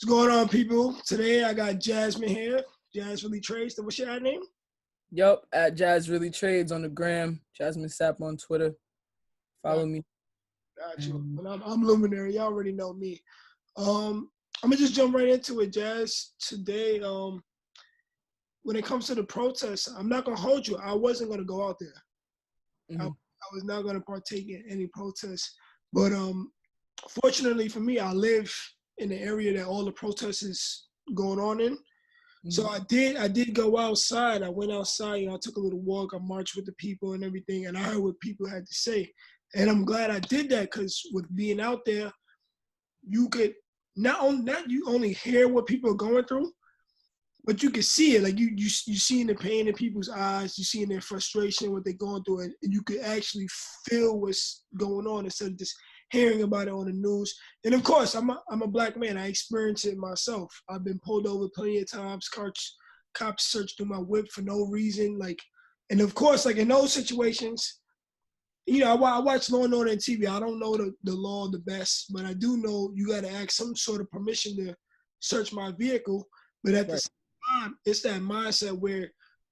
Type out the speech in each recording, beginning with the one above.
What's going on, people? Today I got Jasmine here. Jazz really trades. What's your ad name? Yup, at Jazz Really Trades on the gram, Jasmine Sapp on Twitter. Got, Follow me. got you. And I'm Luminary. Y'all already know me. I'm gonna just jump right into it, Jazz. Today, when it comes to the protests, I'm not gonna hold you. I wasn't gonna go out there. I was not gonna partake in any protests. But fortunately for me, I live in the area that all the protests is going on in. So I did go outside. I went outside, I took a little walk. I marched with the people and everything, and I heard what people had to say. And I'm glad I did that, because with being out there, you could not only hear what people are going through, but you can see it. Like you seeing the pain in people's eyes, you seeing their frustration, what they're going through, and you could actually feel what's going on instead of just hearing about it on the news. And of course, I'm a black man. I experienced it myself. I've been pulled over plenty of times. Cops searched through my whip for no reason. And of course, in those situations, I watch Law and Order on TV. I don't know the law the best, but I do know you got to ask some sort of permission to search my vehicle. But at the same time, it's that mindset where,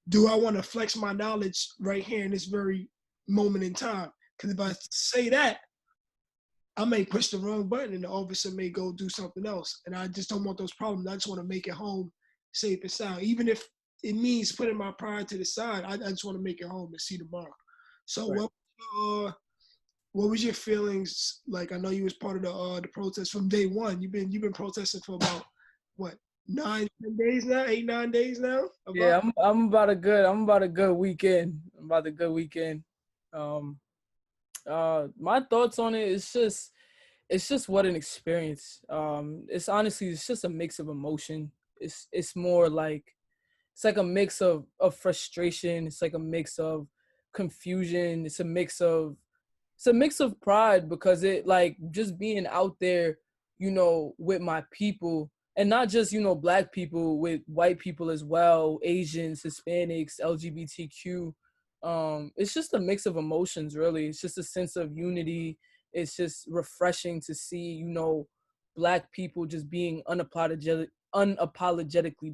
do I want to flex my knowledge right here in this very moment in time? Because if I say that, I may push the wrong button and the officer may go do something else. And I just don't want those problems. I just want to make it home safe and sound. Even if it means putting my pride to the side, I just want to make it home and see tomorrow. So what was your feelings like? I know you was part of the protest from day one. You've been protesting for about what, 9 days now, 8-9 days now? Yeah, I'm about a good weekend. My thoughts on it is it's just what an experience. It's just a mix of emotion. It's more like it's like a mix of frustration. It's like a mix of confusion. It's a mix of pride, because it, like, just being out there, with my people, and not just, black people, with white people as well, Asians, Hispanics, LGBTQ. It's just a mix of emotions, really. It's just a sense of unity. It's just refreshing to see, black people just being unapologetically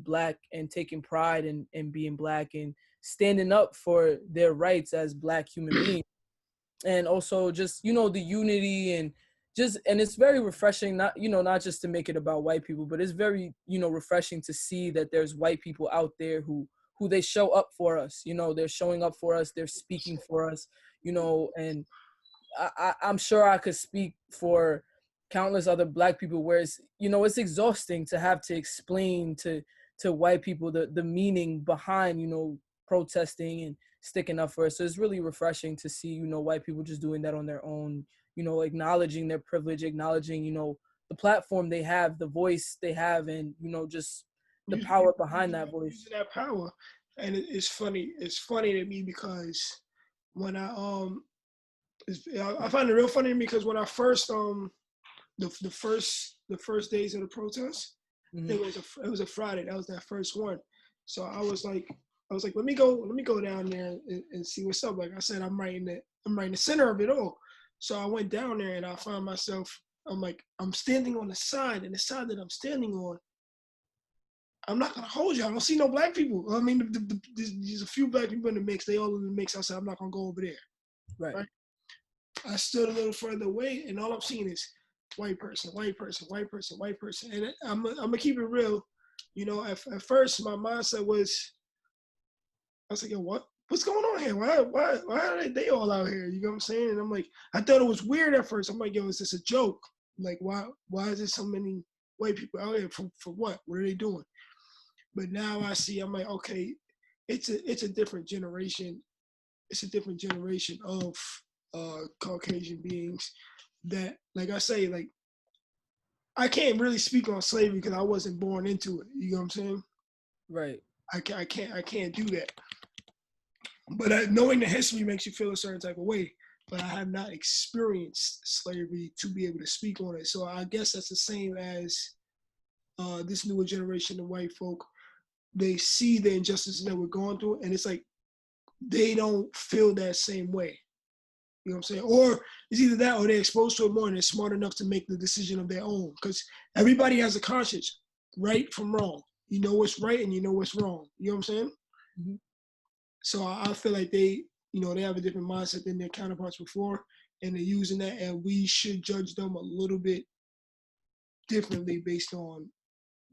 black, and taking pride in being black, and standing up for their rights as black human beings. And also just, the unity, and it's very refreshing, not just to make it about white people, but it's very, refreshing to see that there's white people out there who they show up for us. They're showing up for us, they're speaking for us, and I'm sure I could speak for countless other black people, where it's exhausting to have to explain to white people the meaning behind, protesting and sticking up for us. So it's really refreshing to see, white people just doing that on their own, acknowledging their privilege, acknowledging, the platform they have, the voice they have, and, just the power behind that voice. Using that power. And it's funny. It's funny to me because when I find it real funny to me, because when I first the first days of the protest, it was a Friday. That was that first one. So I was like, let me go down there and see what's up. Like I said, I'm right in the center of it all. So I went down there and I found myself, I'm standing on the side, and the side that I'm standing on, I'm not gonna hold you. I don't see no black people. I mean, there's a few black people in the mix. They all in the mix. I said, I'm not gonna go over there. Right? I stood a little further away, and all I'm seeing is white person, white person, white person, white person. And I'm gonna keep it real. At first my mindset was, I was like, yo, what's going on here? Why are they all out here? You know what I'm saying? And I'm like, I thought it was weird at first. I'm like, yo, is this a joke? Like, why is there so many white people out here for what? What are they doing? But now I see, I'm like, okay, it's a different generation. It's a different generation of Caucasian beings that, like I say, like, I can't really speak on slavery because I wasn't born into it. You know what I'm saying? Right. I can't do that. But knowing the history makes you feel a certain type of way. But I have not experienced slavery to be able to speak on it. So I guess that's the same as this newer generation of white folk. They see the injustices that we're going through, and it's like they don't feel that same way. You know what I'm saying? Or it's either that, or they're exposed to it more and they're smart enough to make the decision of their own. Because everybody has a conscience. right from wrong. You know what's right and you know what's wrong. You know what I'm saying? Mm-hmm. So I feel like they, they have a different mindset than their counterparts before, and they're using that, and we should judge them a little bit differently based on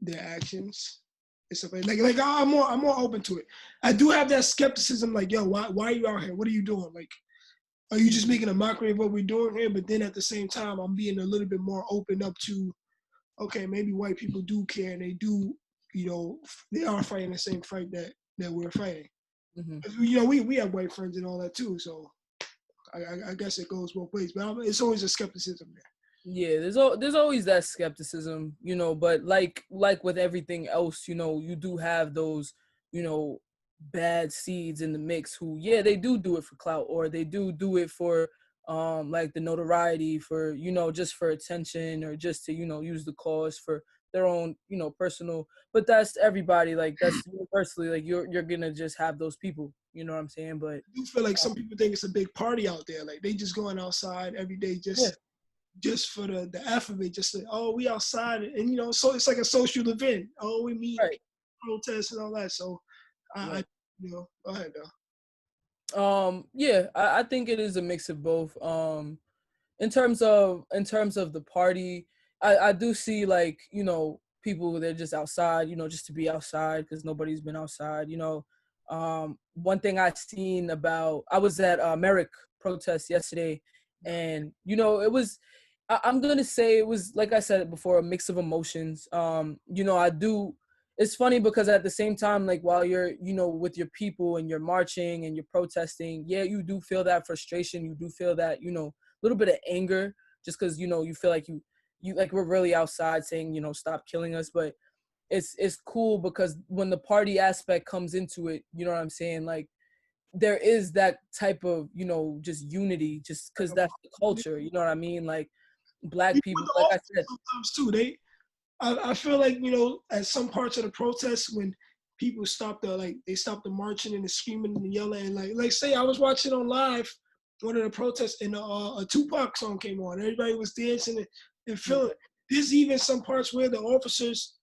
their actions. And stuff like I'm more open to it. I do have that skepticism, like, yo, why are you out here? What are you doing? Like, are you just making a mockery of what we're doing here? But then at the same time, I'm being a little bit more open up to, okay, maybe white people do care and they do, they are fighting the same fight that we're fighting. Mm-hmm. We have white friends and all that too. So I guess it goes both ways. But it's always a skepticism there. Yeah, there's always that skepticism, but like with everything else, you do have those, you know, bad seeds in the mix who, yeah, they do it for clout, or they do it for like the notoriety, for, just for attention, or just to, use the cause for their own, personal. But that's everybody, like that's universally, like you're gonna just have those people, you know what I'm saying? But I do feel like some people think it's a big party out there. Like they just going outside every day yeah, just for the F of it, just to, oh, we outside, and so it's like a social event. Oh, we meet, right, protest and all that. So I right. go ahead though. Yeah, I think it is a mix of both. In terms of the party, I do see, like, people, they're just outside, just to be outside because nobody's been outside. One thing I seen about, I was at Merrick protest yesterday, and it was, I'm gonna say it was, like I said before, a mix of emotions. I do. It's funny because at the same time, like, while you're, with your people and you're marching and you're protesting, yeah, you do feel that frustration. You do feel that, little bit of anger, just because, you feel like you like, we're really outside saying, stop killing us. But it's cool because when the party aspect comes into it, you know what I'm saying, like, there is that type of, just unity, just because that's the culture, you know what I mean, like, black Even with people, the like I officers said. sometimes too, I feel like, at some parts of the protests when people they stop the marching and the screaming and the yelling, and like say I was watching on live one of the protests and a Tupac song came on, everybody was dancing and feeling it. There's even some parts where the officers,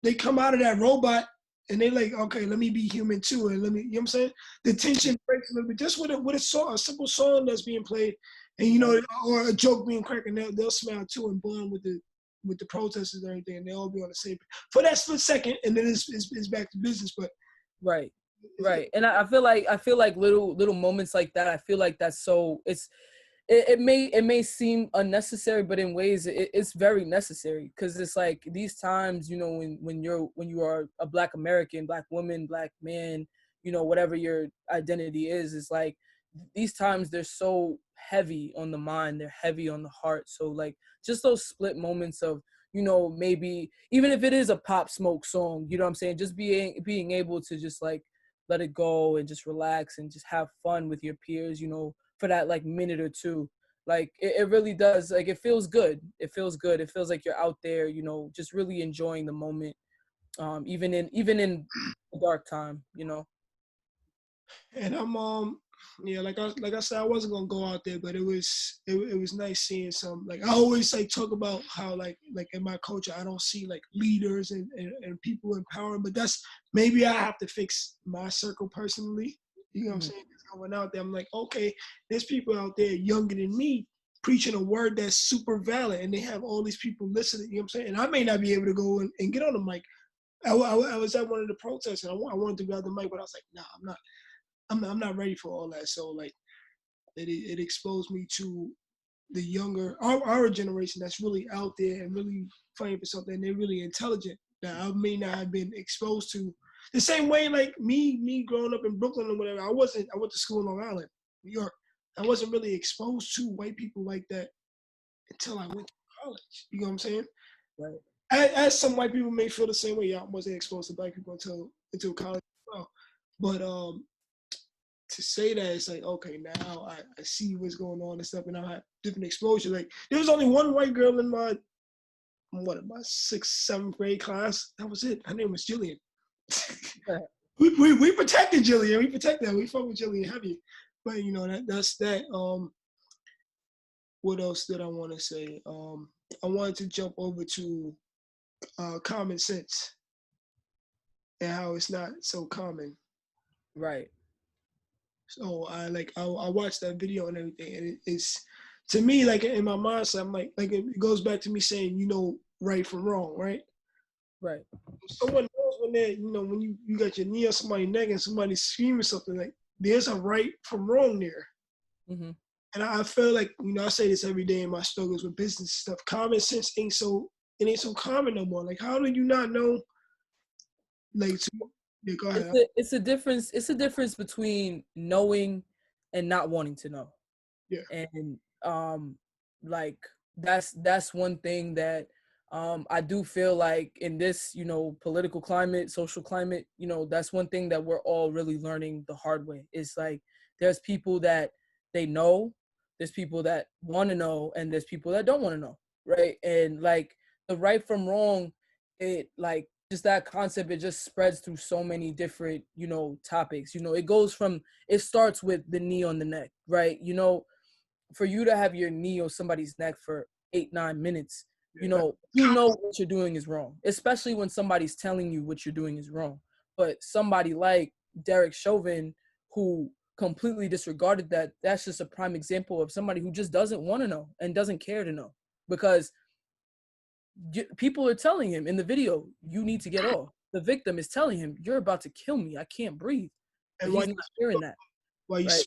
they come out of that robot and they like, okay, let me be human too, and let me, you know what I'm saying? The tension breaks a little bit just with a song, a simple song that's being played, and or a joke being cracked, and they'll smile too and bond with the protesters and everything, and they'll all be on the same page for that split second, and then it's back to business. But Right. Right. And I feel like little moments like that, I feel like that's so, it may seem unnecessary, but in ways it's very necessary, because it's like these times, when you are a Black American, Black woman, Black man, whatever your identity is like, these times they're so heavy on the mind, they're heavy on the heart. So, like, just those split moments of, maybe even if it is a Pop Smoke song, you know what I'm saying, just being able to just, like, let it go and just relax and just have fun with your peers, for that, like, minute or two. Like, it really does, like, it feels good. It feels like you're out there, just really enjoying the moment, even in a dark time. And I'm yeah, like I said, I wasn't gonna go out there, but it was nice seeing some, like, I always like talk about how like in my culture I don't see like leaders and people in power, but that's, maybe I have to fix my circle personally. You know what I'm Mhm. saying? Just going out there, I'm like, okay, there's people out there younger than me preaching a word that's super valid, and they have all these people listening. You know what I'm saying? And I may not be able to go and get on the mic. I was at one of the protests and I wanted to grab the mic, but I was like, nah, I'm not ready for all that. So like it exposed me to the younger, our generation that's really out there and really fighting for something. They're really intelligent that I may not have been exposed to the same way. Like me growing up in Brooklyn or whatever. I went to school in Long Island, New York. I wasn't really exposed to white people like that until I went to college. You know what I'm saying? Right. As some white people may feel the same way. I wasn't exposed to black people until college as well. But to say that, it's like, okay, now I see what's going on and stuff, and I have different exposure. Like there was only one white girl in my sixth, seventh grade class. That was it. Her name was Jillian. we protected Jillian. We protected her. We fought with Jillian heavy. But that's that. What else did I want to say? I wanted to jump over to common sense and how it's not so common. Right. So I watched that video and everything, and it's to me like in my mindset, I'm like it goes back to me saying right from wrong, right? Right. Someone knows when they when you got your knee on somebody's neck and somebody's screaming something like there's a right from wrong there. Mm-hmm. And I feel like I say this every day in my struggles with business stuff. Common sense ain't so common no more. Like how do you not know? Like yeah, go ahead. It's a difference between knowing and not wanting to know. Yeah. And like that's one thing that I do feel like in this political climate, social climate, that's one thing that we're all really learning the hard way. It's like there's people that they know, there's people that want to know, and there's people that don't want to know, right? And like the right from wrong, it like just that concept, it just spreads through so many different topics. It starts with the knee on the neck, right? For you to have your knee on somebody's neck for 8-9 minutes, what you're doing is wrong, especially when somebody's telling you what you're doing is wrong. But somebody like Derek Chauvin, who completely disregarded that's just a prime example of somebody who just doesn't want to know and doesn't care to know, because people are telling him in the video, you need to get off. The victim is telling him, you're about to kill me, I can't breathe. But And he's not hearing that. while you Right.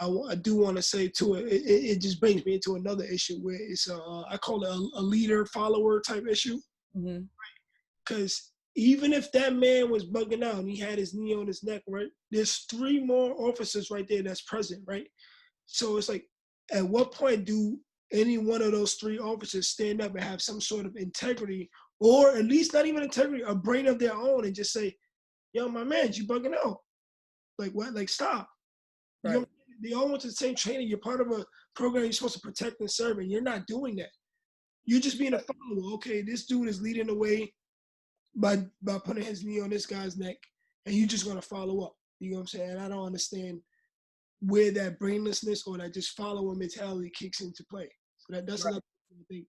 I do want to say too, it just brings me into another issue where it's I call it a leader follower type issue. Mm-hmm. Because even if that man was bugging out and he had his knee on his neck, right? There's 3 more officers right there that's present, right? So it's like, at what point do any one of those 3 officers stand up and have some sort of integrity, or at least not even integrity, a brain of their own, and just say, "Yo, my man, you bugging out? Like what? Like stop." Right. They all went to the same training. You're part of a program you're supposed to protect and serve, and you're not doing that. You're just being a follower. Okay, this dude is leading the way by putting his knee on this guy's neck, and you're just gonna follow up. You know what I'm saying? I don't understand where that brainlessness or that just follower mentality kicks into play. So that's Right. another thing.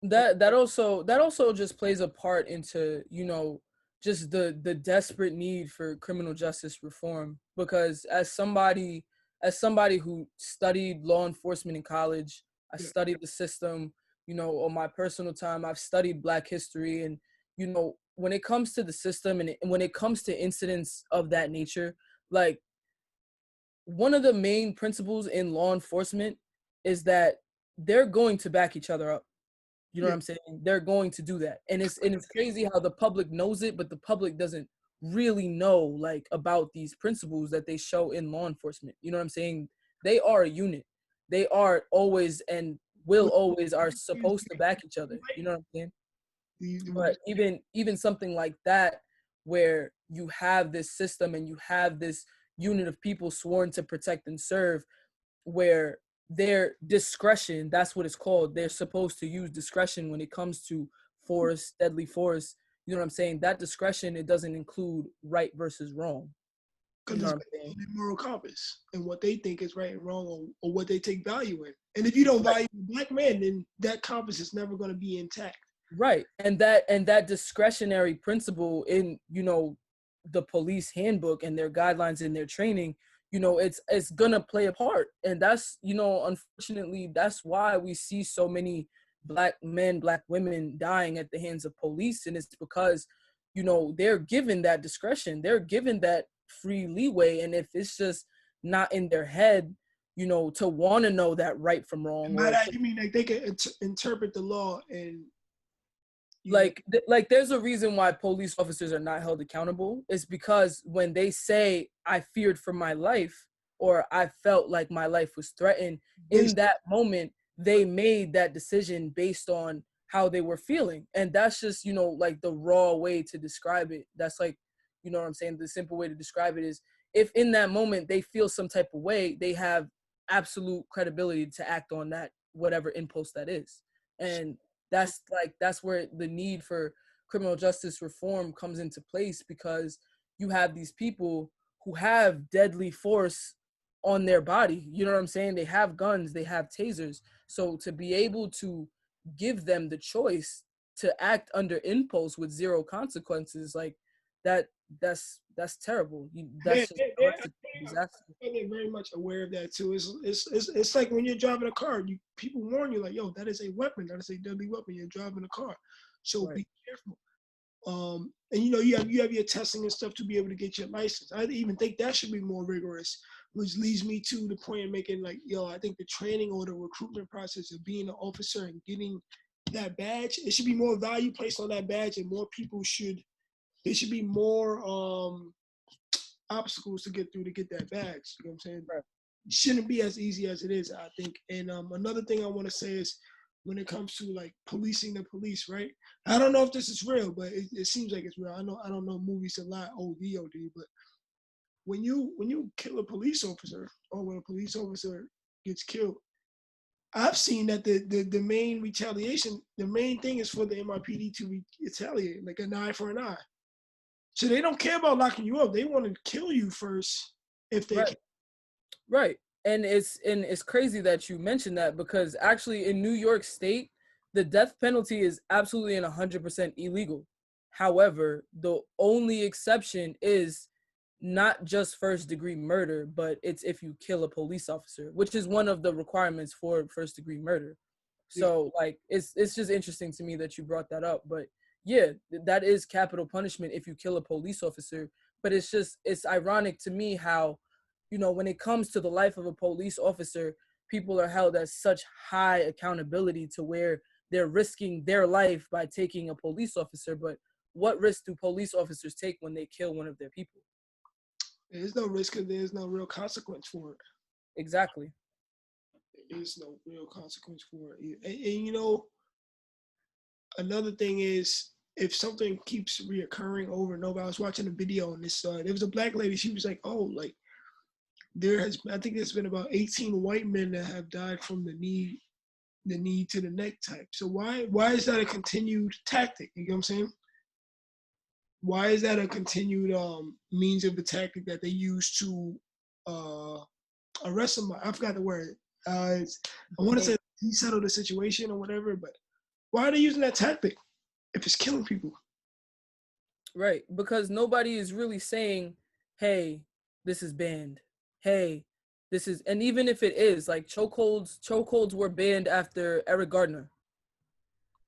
That also just plays a part into just the desperate need for criminal justice reform, because as somebody who studied law enforcement in college, I Yeah. studied the system. On my personal time, I've studied Black history, and when it comes to the system, and when it comes to incidents of that nature, like one of the main principles in law enforcement is that they're going to back each other up. You know Yeah. what I'm saying? They're going to do that. And it's crazy how the public knows it, but the public doesn't really know like about these principles that they show in law enforcement. You know what I'm saying? They are a unit. They are always and will always are supposed to back each other. You know what I'm saying? But even something like that, where you have this system and you have this unit of people sworn to protect and serve, where their discretion, that's what it's called, they're supposed to use discretion when it comes to force, deadly force. You know what I'm saying? That discretion, it doesn't include right versus wrong. You Because know it's what I'm based saying? on their moral compass and what they think is right and wrong, or what they take value in. And if you don't value a Black man, then that compass is never going to be intact. Right. And that discretionary principle in, the police handbook and their guidelines and their training, it's gonna play a part. And that's, unfortunately, that's why we see so many Black men, Black women dying at the hands of police. And it's because, they're given that discretion, they're given that free leeway. And if it's just not in their head, to want to know that right from wrong, And by or that, you mean like they can interpret the law and like there's a reason why police officers are not held accountable. It's because when they say I feared for my life, or I felt like my life was threatened, in based. that moment they made that decision based on how they were feeling. And that's just, like the raw way to describe it. That's like, what I'm saying, the simple way to describe it is, if in that moment they feel some type of way, they have absolute credibility to act on that, whatever impulse that is. And that's where the need for criminal justice reform comes into place, because you have these people who have deadly force on their body. You know what I'm saying? They have guns, they have tasers. So to be able to give them the choice to act under impulse with zero consequences, like that that's terrible. Yeah, That's just a recipe for disaster. they're very much aware of that too. It's like when you're driving a car, people warn you like, yo, that is a weapon, that is a deadly weapon. You're driving a car, so Right. be careful. And you have your testing and stuff to be able to get your license. I even think that should be more rigorous, which leads me to the point of making like, yo, I think the training or the recruitment process of being an officer and getting that badge, it should be more value placed on that badge, and more people should. There should be more obstacles to get through to get that badge. You know what I'm saying? Right. It shouldn't be as easy as it is, I think. And another thing I want to say is when it comes to like policing the police, right? I don't know if this is real, but it seems like it's real. I don't know movies a lot, OD, but when you kill a police officer or when a police officer gets killed, I've seen that the main retaliation, the main thing is for the NYPD to retaliate, like an eye for an eye. So they don't care about locking you up. They want to kill you first if they Right. can. Right. And it's crazy that you mentioned that, because actually in New York State, the death penalty is absolutely and 100% illegal. However, the only exception is not just first degree murder, but it's if you kill a police officer, which is one of the requirements for first degree murder. Yeah. So like it's just interesting to me that you brought that up. But yeah, that is capital punishment if you kill a police officer. But it's ironic to me how, when it comes to the life of a police officer, people are held at such high accountability to where they're risking their life by taking a police officer. But what risk do police officers take when they kill one of their people? There's no risk because there's no real consequence for it. Exactly. There's no real consequence for it. And another thing is if something keeps reoccurring over and over. I was watching a video on this. There was a black lady. She was like, "Oh, like I think there's been about 18 white men that have died from the knee to the neck type. So why is that a continued tactic? You know what I'm saying? Why is that a continued means of the tactic that they use to uh, arrest somebody? I forgot the word. I want to say he settled the situation or whatever, but why are they using that tactic if it's killing people? Right, because nobody is really saying, "Hey, this is banned. Hey, this is," and even if it is, like chokeholds were banned after Eric Gardner.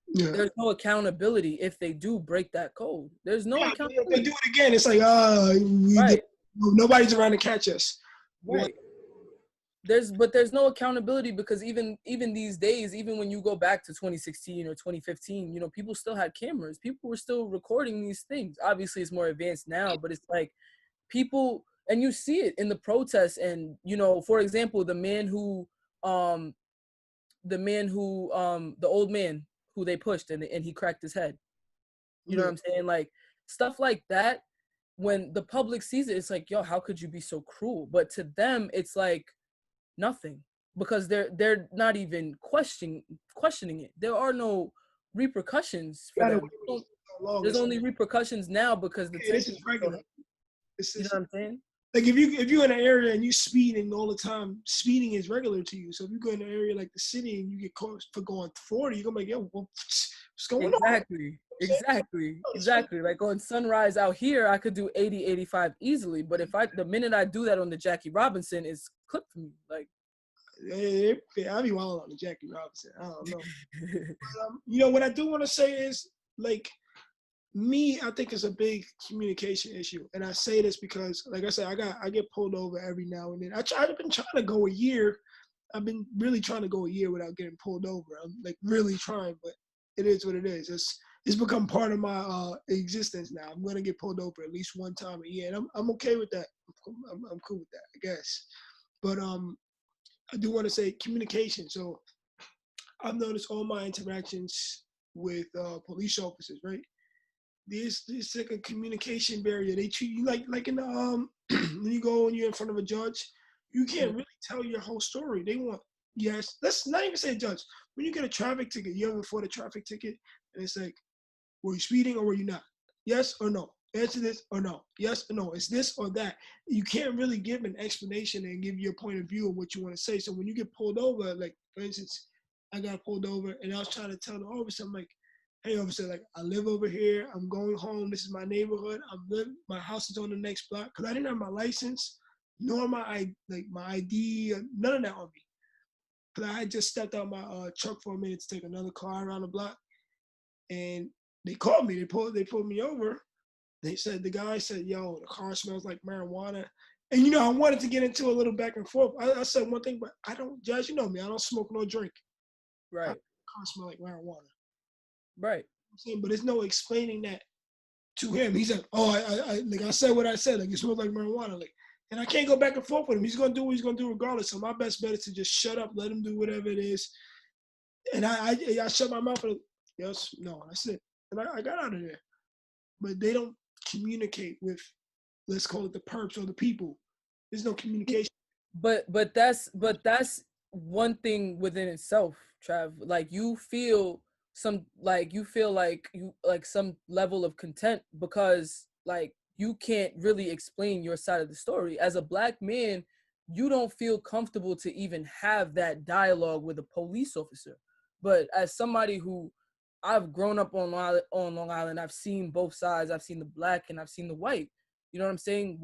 Yeah. There's no accountability if they do break that code. There's no Yeah, if they do accountability. it again, it's like, Right, nobody's around to catch us. What? right. There's no accountability, because even these days, even when you go back to 2016 or 2015, people still had cameras. People were still recording these things. Obviously, it's more advanced now, but it's like people, and you see it in the protests. And for example, um the old man who they pushed, and he cracked his head. You know Yeah. what I'm saying? Like stuff like that. When the public sees it, it's like, yo, how could you be so cruel? But to them, it's like nothing, because they're not even questioning it. There are no repercussions for Gotta them. wait so long. There's It's only repercussions now because the okay, this tension is is so regular. heavy. It's You know just what I'm saying? like if you're in an area and you speeding all the time, speeding is regular to you. So if you go in an area like the city and you get caught for going 40, you're gonna be like, yo, what's going on? Exactly. Exactly. Like on Sunrise out here, I could do 80, 85 easily. But the minute I do that on the Jackie Robinson, it's clipped for me. Like, I be wild on the Jackie Robinson. I don't know. What I do want to say is like me, I think it's a big communication issue, and I say this because, like I said, I get pulled over every now and then. I've been trying to go a year. I've been really trying to go a year without getting pulled over. I'm like really trying, but it is what it is. It's become part of my existence now. I'm gonna get pulled over at least one time a year, and I'm okay with that. I'm cool with that, I guess. But I do want to say communication. So I've noticed all my interactions with police officers, right? There's like a communication barrier. They treat you like in the when you go and you're in front of a judge, you can't really tell your whole story. They want yes, let's not even say judge. When you get a traffic ticket, you ever fought a traffic ticket and it's like, were you speeding or were you not? Yes or no? Answer this or no? Yes or no? It's this or that. You can't really give an explanation and give your point of view of what you want to say. So when you get pulled over, like for instance, I got pulled over and I was trying to tell the officer, I'm like, hey officer, like I live over here. I'm going home. This is my neighborhood. My house is on the next block. Cause I didn't have my license, nor my ID, none of that on me. Cause I had just stepped out my truck for a minute to take another car around the block, and they called me. They pulled me over. The guy said, yo, the car smells like marijuana. And, I wanted to get into a little back and forth. I said one thing, but I don't, Judge, you know me, I don't smoke nor drink. Right. Car smell like marijuana. Right. I'm saying, but there's no explaining that to him. He said, oh, like I said what I said, like it smells like marijuana. Like, and I can't go back and forth with him. He's going to do what he's going to do regardless. So my best bet is to just shut up, let him do whatever it is. And I shut my mouth and, yes, no, that's it. And I got out of there. But they don't communicate with, let's call it the perps or the people. There's no communication. But that's one thing within itself, Trav. Like you feel like you like some level of content because like you can't really explain your side of the story. As a black man, you don't feel comfortable to even have that dialogue with a police officer. But as somebody who I've grown up on Long Island, I've seen both sides. I've seen the black and I've seen the white. You know what I'm saying?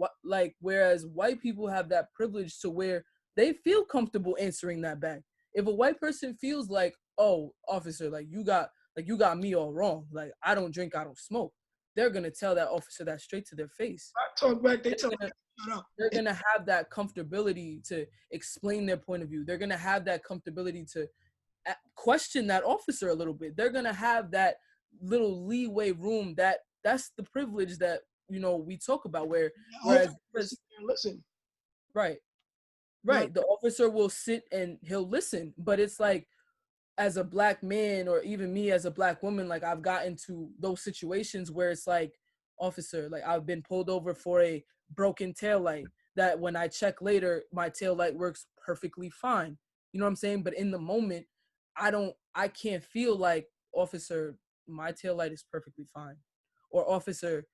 Whereas white people have that privilege to where they feel comfortable answering that back. If a white person feels like, oh, officer, like you got me all wrong. Like I don't drink, I don't smoke. They're gonna tell that officer that straight to their face. I talk back, they tell me, shut up. They're gonna have that comfortability to explain their point of view. They're gonna have that comfortability to question that officer a little bit. They're gonna have that little leeway room. That's the privilege that we talk about. Whereas listen, right, yeah. the officer will sit and he'll listen. But it's like, as a black man or even me as a black woman, like I've gotten to those situations where it's like, officer, like I've been pulled over for a broken taillight. That when I check later, my taillight works perfectly fine. You know what I'm saying? But in the moment, I can't feel like, officer, my taillight is perfectly fine. Or officer,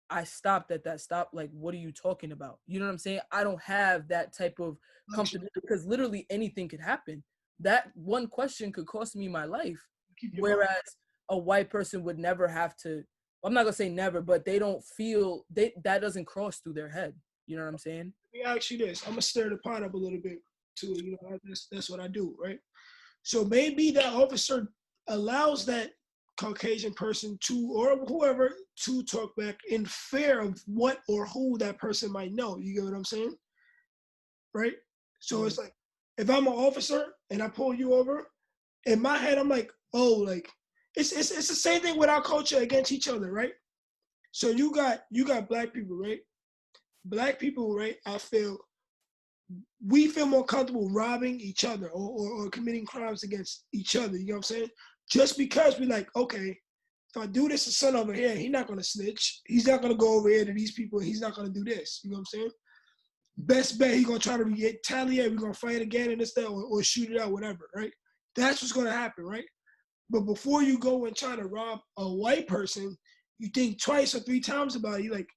I stopped at that stop. Like, what are you talking about? You know what I'm saying? I don't have that type of comfortability because literally anything could happen. That one question could cost me my life. Whereas a white person would never have to, I'm not gonna say never, but they don't feel that doesn't cross through their head. You know what I'm saying? Let me ask you this. I'm gonna stir the pot up a little bit too. That's what I do, right? So maybe that officer allows that Caucasian person to, or whoever, to talk back in fear of what or who that person might know. You get what I'm saying? Right? So it's like, if I'm an officer and I pull you over, in my head, I'm like, oh, like, it's the same thing with our culture against each other, right? So you got black people, right? Black people, right? We feel more comfortable robbing each other or committing crimes against each other. You know what I'm saying? Just because we're like, okay, if I do this to son over here, he's not gonna snitch. He's not gonna go over here to these people. He's not gonna do this. You know what I'm saying? Best bet, he's gonna try to retaliate. We're gonna fight again and this, that, or shoot it out, whatever, right? That's what's gonna happen, right? But before you go and try to rob a white person, you think twice or three times about it. You're like,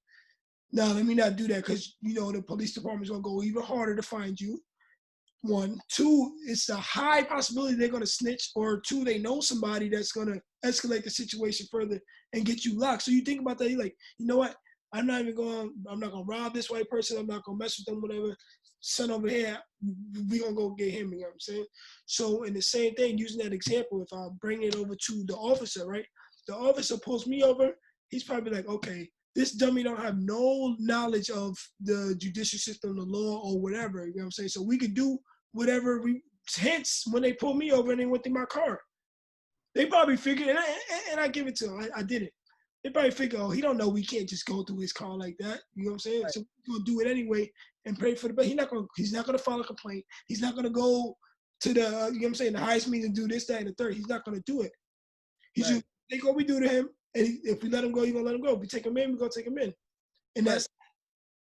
no, let me not do that, because the police department's gonna go even harder to find you. One, two, it's a high possibility they're gonna snitch, or two, they know somebody that's gonna escalate the situation further and get you locked. So you think about that, you're like, you know what? I'm not gonna rob this white person. I'm not gonna mess with them, whatever. Son over here, we gonna go get him, you know what I'm saying? So in the same thing, using that example, if I bring it over to the officer, right? The officer pulls me over, he's probably like, okay, this dummy don't have no knowledge of the judicial system, the law, or whatever. You know what I'm saying? So we could do whatever hence when they pulled me over and they went through my car. They probably figured, and I give it to them, I did it. They probably figure, oh, he don't know we can't just go through his car like that. You know what I'm saying? Right. So we're gonna do it anyway and pray for the best. He's not gonna file a complaint. He's not gonna go to the, you know what I'm saying, the highest means and do this, that, and the third. He's not gonna do it. He's just take what we do to him, and if we let him go, you're gonna let him go. If we take him in, we're gonna take him in. And that's,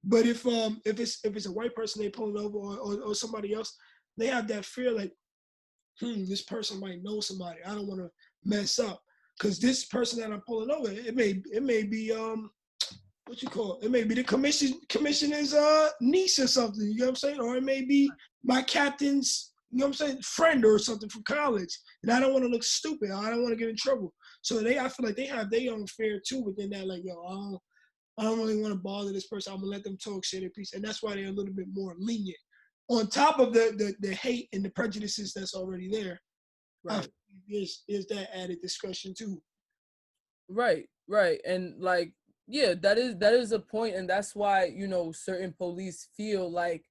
but if it's a white person they pulling over, or somebody else, they have that fear like, this person might know somebody. I don't want to mess up, because this person that I'm pulling over, it may be what you call it? It may be the commissioner's niece or something. You know what I'm saying? Or it may be my captain's, you know what I'm saying, friend or something from college. And I don't want to look stupid. I don't want to get in trouble. So I feel like they have their own fear too within that. Like, yo, I don't really want to bother this person. I'm gonna let them talk, say their piece, and that's why they're a little bit more lenient. On top of the hate and the prejudices that's already there, I Right. feel is that added discretion too. Right. And like, yeah, that is a point, and that's why, certain police feel like,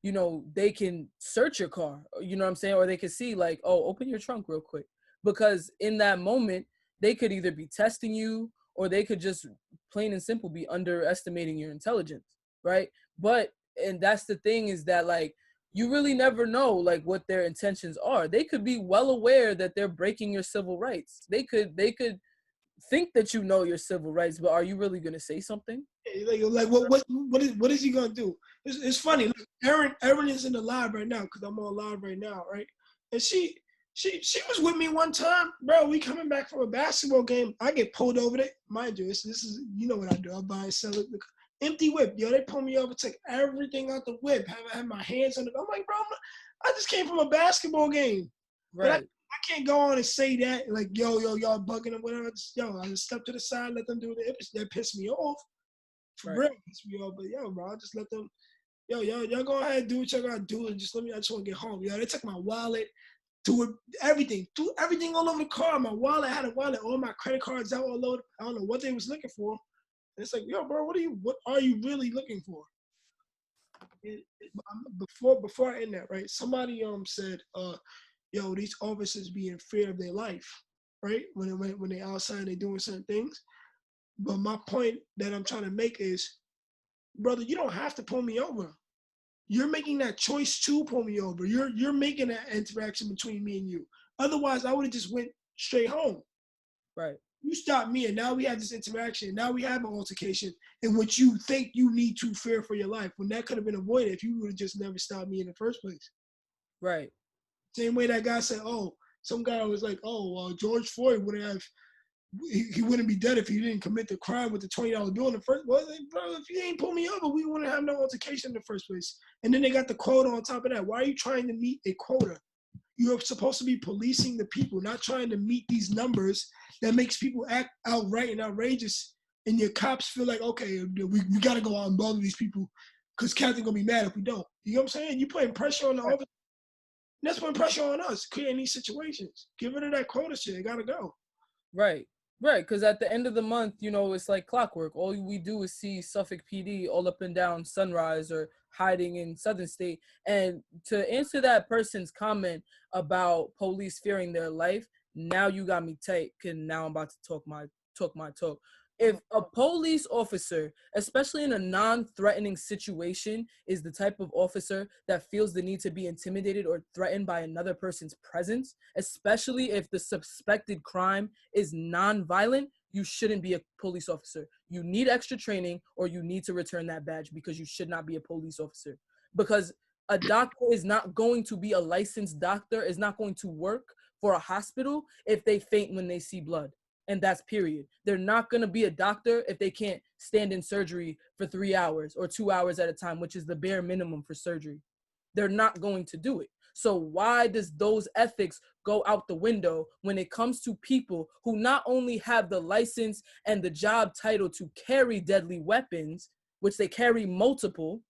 they can search your car, you know what I'm saying? Or they can see like, oh, open your trunk real quick. Because in that moment, they could either be testing you, or they could just plain and simple be underestimating your intelligence, right? But and that's the thing, is that like, you really never know like what their intentions are. They could be well aware that they're breaking your civil rights. They could think that you know your civil rights, but are you really gonna say something? Like what is he gonna do? It's funny. Look, Erin is in the live right now because I'm on live right now, right? And she was with me one time, bro. We coming back from a basketball game. I get pulled over there. Mind you, this is you know what I do. I buy and sell it. Empty whip, yo. They pull me over, take everything out the whip. Have my hands on it. I'm like, bro, I just came from a basketball game, but I Right, can't go on and say that like, yo, y'all bugging or whatever. I just step to the side, let them do it. That pissed me off. For right, real, pissed me off. But yo, bro, I just let them. Yo, y'all go ahead and do what y'all gotta do, and just let me. I just want to get home. Yo, they took my wallet, threw everything all over the car. My wallet, I had a wallet, all my credit cards out all over. I don't know what they was looking for. And it's like, yo, bro, what are you really looking for? Before I end that, right? Somebody said, yo, these officers be in fear of their life, right? When they outside, they doing certain things. But my point that I'm trying to make is, brother, you don't have to pull me over. You're making that choice to pull me over. You're making that interaction between me and you. Otherwise, I would have just went straight home. right, You stopped me, and now we have this interaction. Now we have an altercation in which you think you need to fear for your life, when that could have been avoided if you would have just never stopped me in the first place. right, Same way that guy said, "Oh, some guy was like, oh, George Floyd wouldn't have he wouldn't be dead if he didn't commit the crime with the $20 bill in the first. Well, bro, if you ain't pull me over, we wouldn't have no altercation in the first place. And then they got the quota on top of that. Why are you trying to meet a quota? You're supposed to be policing the people, not trying to meet these numbers that makes people act outright and outrageous. And your cops feel like, okay, we got to go out and bother these people because Captain gonna be mad if we don't. You know what I'm saying? You putting pressure on the officer. That's putting pressure on us, creating these situations. Get rid of that quota shit. It gotta go. right. Right, because at the end of the month, it's like clockwork. All we do is see Suffolk PD all up and down Sunrise or hiding in Southern State. And to answer that person's comment about police fearing their life, now you got me tight, because now I'm about to talk my talk. If a police officer, especially in a non-threatening situation, is the type of officer that feels the need to be intimidated or threatened by another person's presence, especially if the suspected crime is non-violent, you shouldn't be a police officer. You need extra training, or you need to return that badge, because you should not be a police officer. Because a doctor is not going to be a licensed doctor, is not going to work for a hospital if they faint when they see blood. And that's period. They're not going to be a doctor if they can't stand in surgery for 3 hours or 2 hours at a time, which is the bare minimum for surgery. They're not going to do it. So why does those ethics go out the window when it comes to people who not only have the license and the job title to carry deadly weapons, which they carry multiple?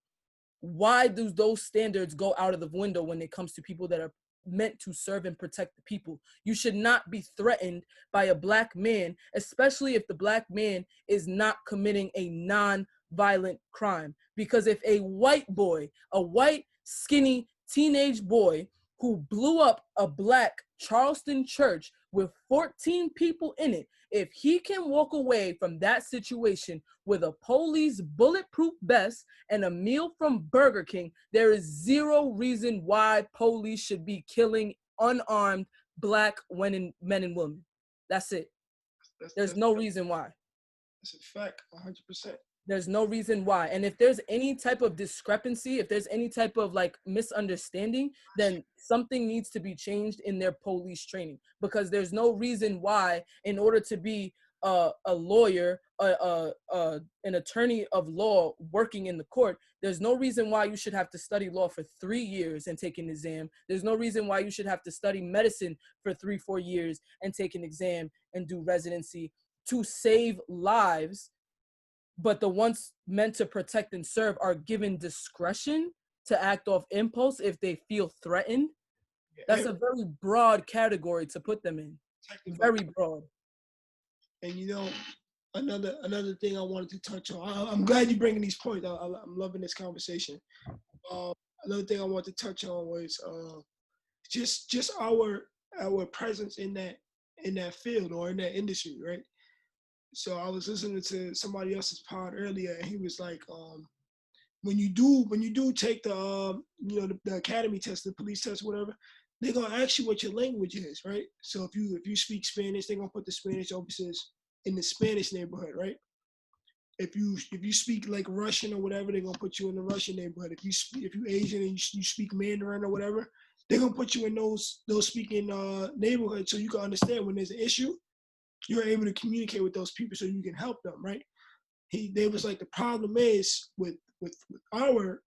Why do those standards go out of the window when it comes to people that are meant to serve and protect the people? You should not be threatened by a black man, especially if the black man is not committing a non-violent crime. Because if a white boy, a white skinny teenage boy who blew up a black Charleston church with 14 people in it, if he can walk away from that situation with a police bulletproof vest and a meal from Burger King, there is zero reason why police should be killing unarmed black men and women. That's it. There's no reason why. That's a fact, 100%. There's no reason why. And if there's any type of discrepancy, if there's any type of like misunderstanding, then something needs to be changed in their police training, because there's no reason why, in order to be a lawyer, an attorney of law working in the court, there's no reason why you should have to study law for 3 years and take an exam. There's no reason why you should have to study medicine for 3-4 years and take an exam and do residency to save lives. But the ones meant to protect and serve are given discretion to act off impulse if they feel threatened. That's a very broad category to put them in. Very broad. And another thing I wanted to touch on. I'm glad you're bringing these points. I'm loving this conversation. Another thing I wanted to touch on was just our presence in that field or in that industry, right? So I was listening to somebody else's pod earlier, and he was like, when you do take the the academy test, the police test, whatever, they're gonna ask you what your language is, right? So if you speak Spanish, they're gonna put the Spanish officers in the Spanish neighborhood, right? If you speak like Russian or whatever, they're gonna put you in the Russian neighborhood. If you Asian and you speak Mandarin or whatever, they're gonna put you in those speaking neighborhoods so you can understand when there's an issue, you're able to communicate with those people so you can help them, right? They was like, the problem is with our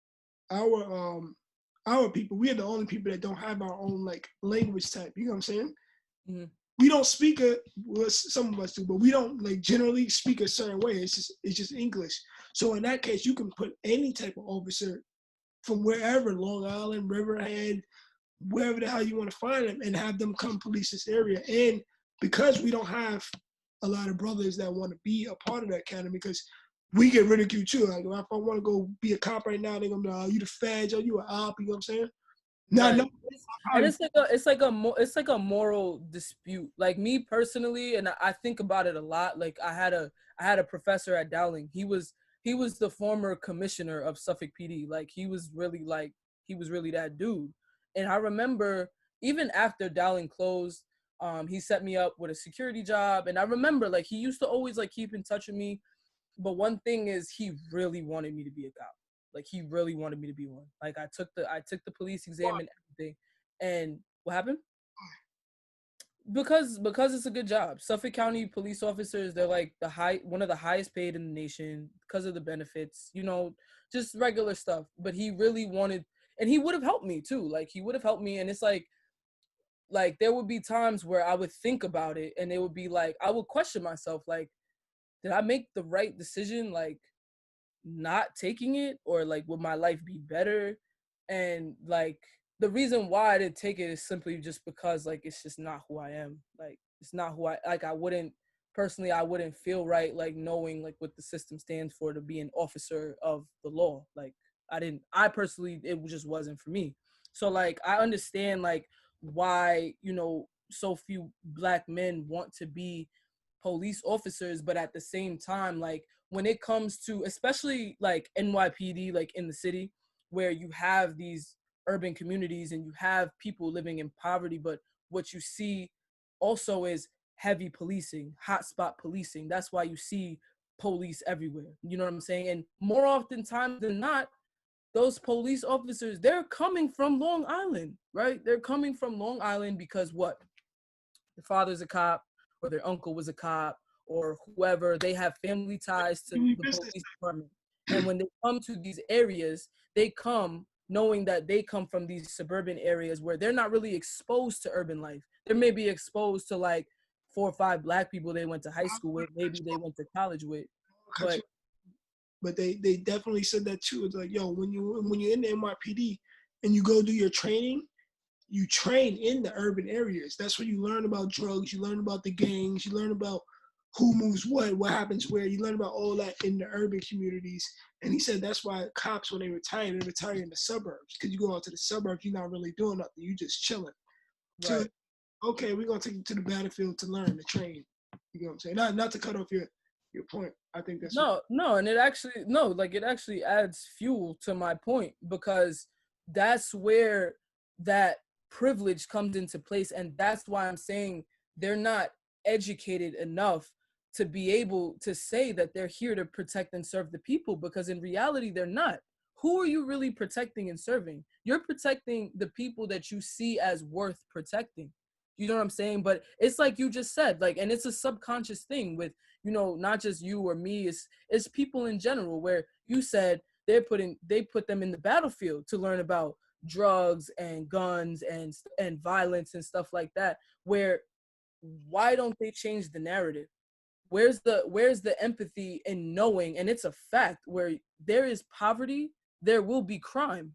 people, we are the only people that don't have our own like language type. You know what I'm saying? Mm-hmm. We don't speak some of us do, but we don't like generally speak a certain way. It's just English. So in that case, you can put any type of officer from wherever, Long Island, Riverhead, wherever the hell you want to find them, and have them come police this area. And because we don't have a lot of brothers that want to be a part of that academy, because we get ridiculed too. Like if I want to go be a cop right now, they're gonna be like, oh, you the feds, oh, you an op, you know what I'm saying? Right. And it's like a moral dispute. Like me personally, and I think about it a lot. Like I had a professor at Dowling. He was the former commissioner of Suffolk PD. Like he was really that dude. And I remember even after Dowling closed, he set me up with a security job. And I remember like he used to always like keep in touch with me. But one thing is, he really wanted me to be a cop. Like he really wanted me to be one. Like I took the police exam and everything. And what happened? Because it's a good job. Suffolk County police officers, they're like one of the highest paid in the nation because of the benefits, just regular stuff. But he really wanted, and he would have helped me too. Like he would have helped me. And it's like there would be times where I would think about it and it would be like, I would question myself, like, did I make the right decision? Like, not taking it, or like would my life be better? And like the reason why I didn't take it is simply just because like it's just not who I am. Like it's not who I wouldn't feel right like knowing like what the system stands for to be an officer of the law. Like I personally, it just wasn't for me. So like I understand like why so few Black men want to be police officers, but at the same time, like when it comes to especially like NYPD, like in the city where you have these urban communities and you have people living in poverty, but what you see also is heavy policing, hotspot policing. That's why you see police everywhere. You know what I'm saying? And more often times than not, those police officers, they're coming from Long Island, right? They're coming from Long Island because what? Their father's a cop, or their uncle was a cop, or whoever. They have family ties to the police department. And when they come to these areas, they come knowing that they come from these suburban areas where they're not really exposed to urban life. They may be exposed to like 4 or 5 Black people they went to high school with, maybe they went to college with. But they definitely said that too. It's like, yo, when you're in the NYPD and you go do your training, you train in the urban areas. That's where you learn about drugs, you learn about the gangs, you learn about who moves what happens where, you learn about all that in the urban communities. And he said that's why cops, when they retire in the suburbs, because you go out to the suburbs, you're not really doing nothing, you just chilling. Right. So, okay, we're gonna take you to the battlefield to learn, to train. You know what I'm saying? Not to cut off your point. I think that's and it actually adds fuel to my point, because that's where that privilege comes into place. And that's why I'm saying they're not educated enough to be able to say that they're here to protect and serve the people, because in reality they're not. Who are you really protecting and serving? You're protecting the people that you see as worth protecting. You know what I'm saying? But it's like you just said, like, and it's a subconscious thing with, you know, not just you or me, it's people in general, where you said they put them in the battlefield to learn about drugs and guns and violence and stuff like that. Where why don't they change the narrative? Where's the empathy in knowing, and it's a fact, where there is poverty, there will be crime.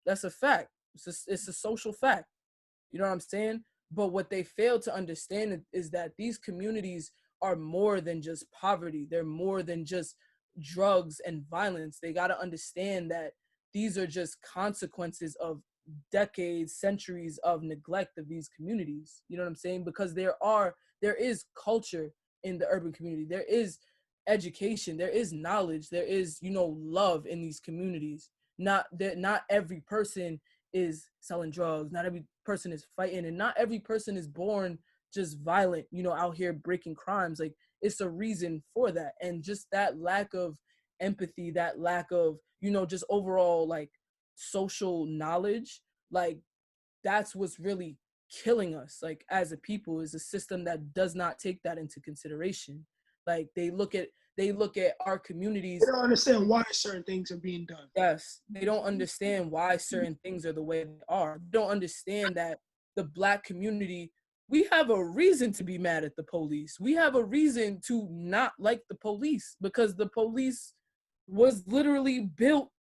That's a fact. It's a social fact. You know what I'm saying? But what they fail to understand is that these communities are more than just poverty. They're more than just drugs and violence. They got to understand that these are just consequences of decades, centuries of neglect of these communities. You know what I'm saying? Because there is culture in the urban community. There is education, there is knowledge, there is, you know, love in these communities. Not every person is selling drugs, not every person is fighting, and not every person is born just violent, you know, out here breaking crimes. Like, it's a reason for that. And just that lack of empathy, that lack of, you know, just overall like social knowledge, like that's what's really killing us, like as a people, is a system that does not take that into consideration. Like they look at our They communities. don't understand why certain things are being done. Yes, they don't understand why certain things are the way they are. They don't understand that the black community, we have a reason to be mad at the police. We have a reason to not like the police, because the police was literally built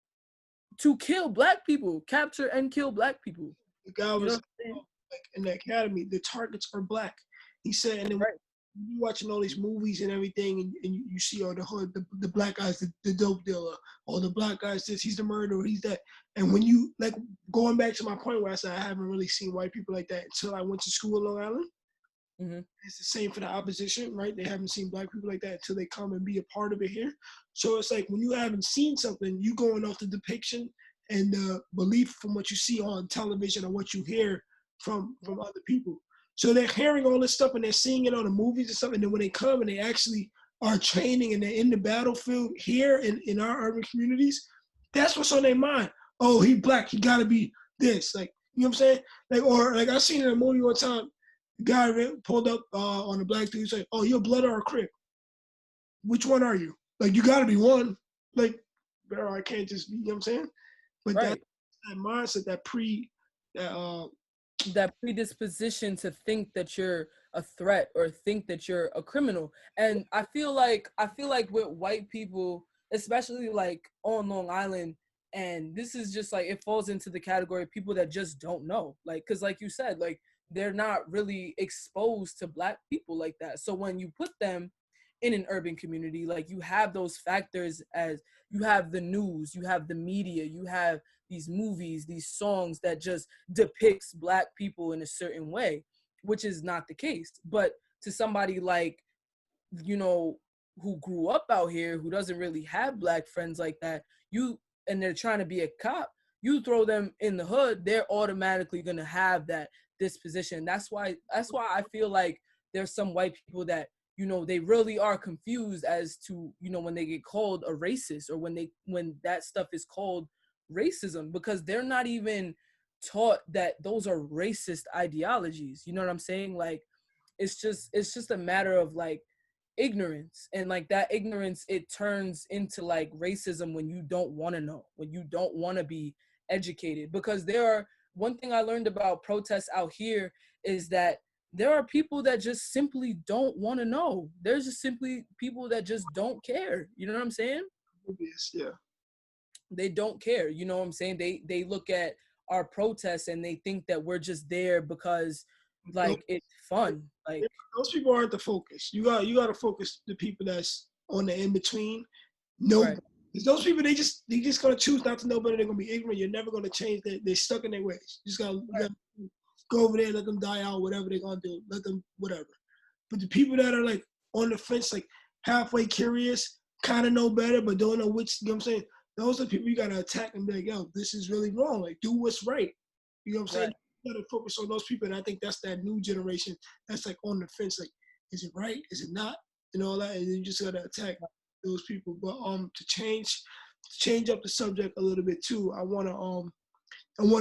to kill black people, capture and kill black people. The guy You know was what I'm saying? like in the academy, the targets are black. He said, and then Right. you watching all these movies and everything, and you see all the hood, the black guys, the dope dealer, or the black guys this, he's the murderer, he's that. And when you like going back to my point where I said I haven't really seen white people like that until I went to school in Long Island. Mm-hmm. It's the same for the opposition, right? They haven't seen black people like that until they come and be a part of it here. So it's like when you haven't seen something, you going off the depiction and the belief from what you see on television or what you hear from other people. So they're hearing all this stuff and they're seeing it on the movies and stuff. And then when they come and they actually are training and they're in the battlefield here in our urban communities, that's what's on their mind. Oh, he black, he gotta be this. Like, you know what I'm saying? Like, or like I seen in a movie one time, the guy pulled up on a black dude, he's like, oh, you're blood or a crip? Which one are you? Like, you gotta be one. Like, bro, I can't just be, you know what I'm saying? But that Right. mindset, that That predisposition to think that you're a threat or think that you're a criminal. And I feel like with white people, especially like on Long Island, and this is just like, it falls into the category of people that just don't know. Like, cause like you said, like they're not really exposed to black people like that. So when you put them in an urban community, like you have those factors, as you have the news, you have the media, you have these movies, these songs that just depicts black people in a certain way, which is not the case. But to somebody like, you know, who grew up out here, who doesn't really have black friends like that, and they're trying to be a cop, you throw them in the hood, they're automatically gonna have that disposition. That's why I feel like there's some white people that, you know, they really are confused as to, you know, when they get called a racist, or when that stuff is called racism, because they're not even taught that those are racist ideologies. You know what I'm saying? Like, it's just a matter of like ignorance, and like that ignorance, it turns into like racism when you don't want to know, when you don't want to be educated. Because one thing I learned about protests out here is that there are people that just simply don't want to know. There's just simply people that just don't care. You know what I'm saying? movies, yeah. They don't care. You know what I'm saying? They look at our protests and they think that we're just there because Those, like it's fun. Like, those people aren't the focus. You got to focus the people that's on the in between. No, right, because those people they just gonna choose not to know better. They're gonna be ignorant. You're never gonna change. They're stuck in their ways. You gotta go over there, let them die out, whatever they're gonna do. Let them whatever. But the people that are like on the fence, like halfway curious, kind of know better, but don't know which, you know what I'm saying? Those are the people you gotta attack and be like, yo, this is really wrong. Like, do what's right. You know what I'm saying? right. You gotta focus on those people. And I think that's that new generation that's like on the fence, like, is it right? Is it not? And all that. And you just gotta attack those people. But to change up the subject a little bit too, I wanna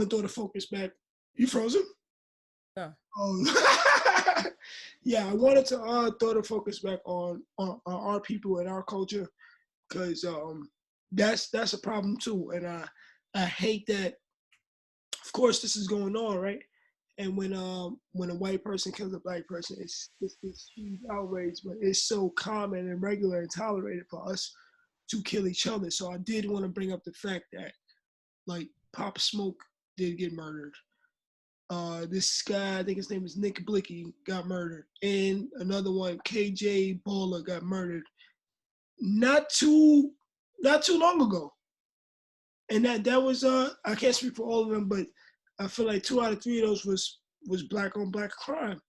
throw the focus back. You frozen? Yeah. Oh Yeah, I wanted to throw the focus back on our people and our culture because that's a problem too, and I hate that. Of course, this is going on, right? And when a white person kills a black person, it's this huge outrage, but it's so common and regular and tolerated for us to kill each other. So I did want to bring up the fact that like Pop Smoke did get murdered. This guy, I think his name is Nick Blicky, got murdered, and another one, KJ Bowler, got murdered not too not too long ago. And that was I can't speak for all of them, but I feel like 2 out of 3 of those was black on black crime,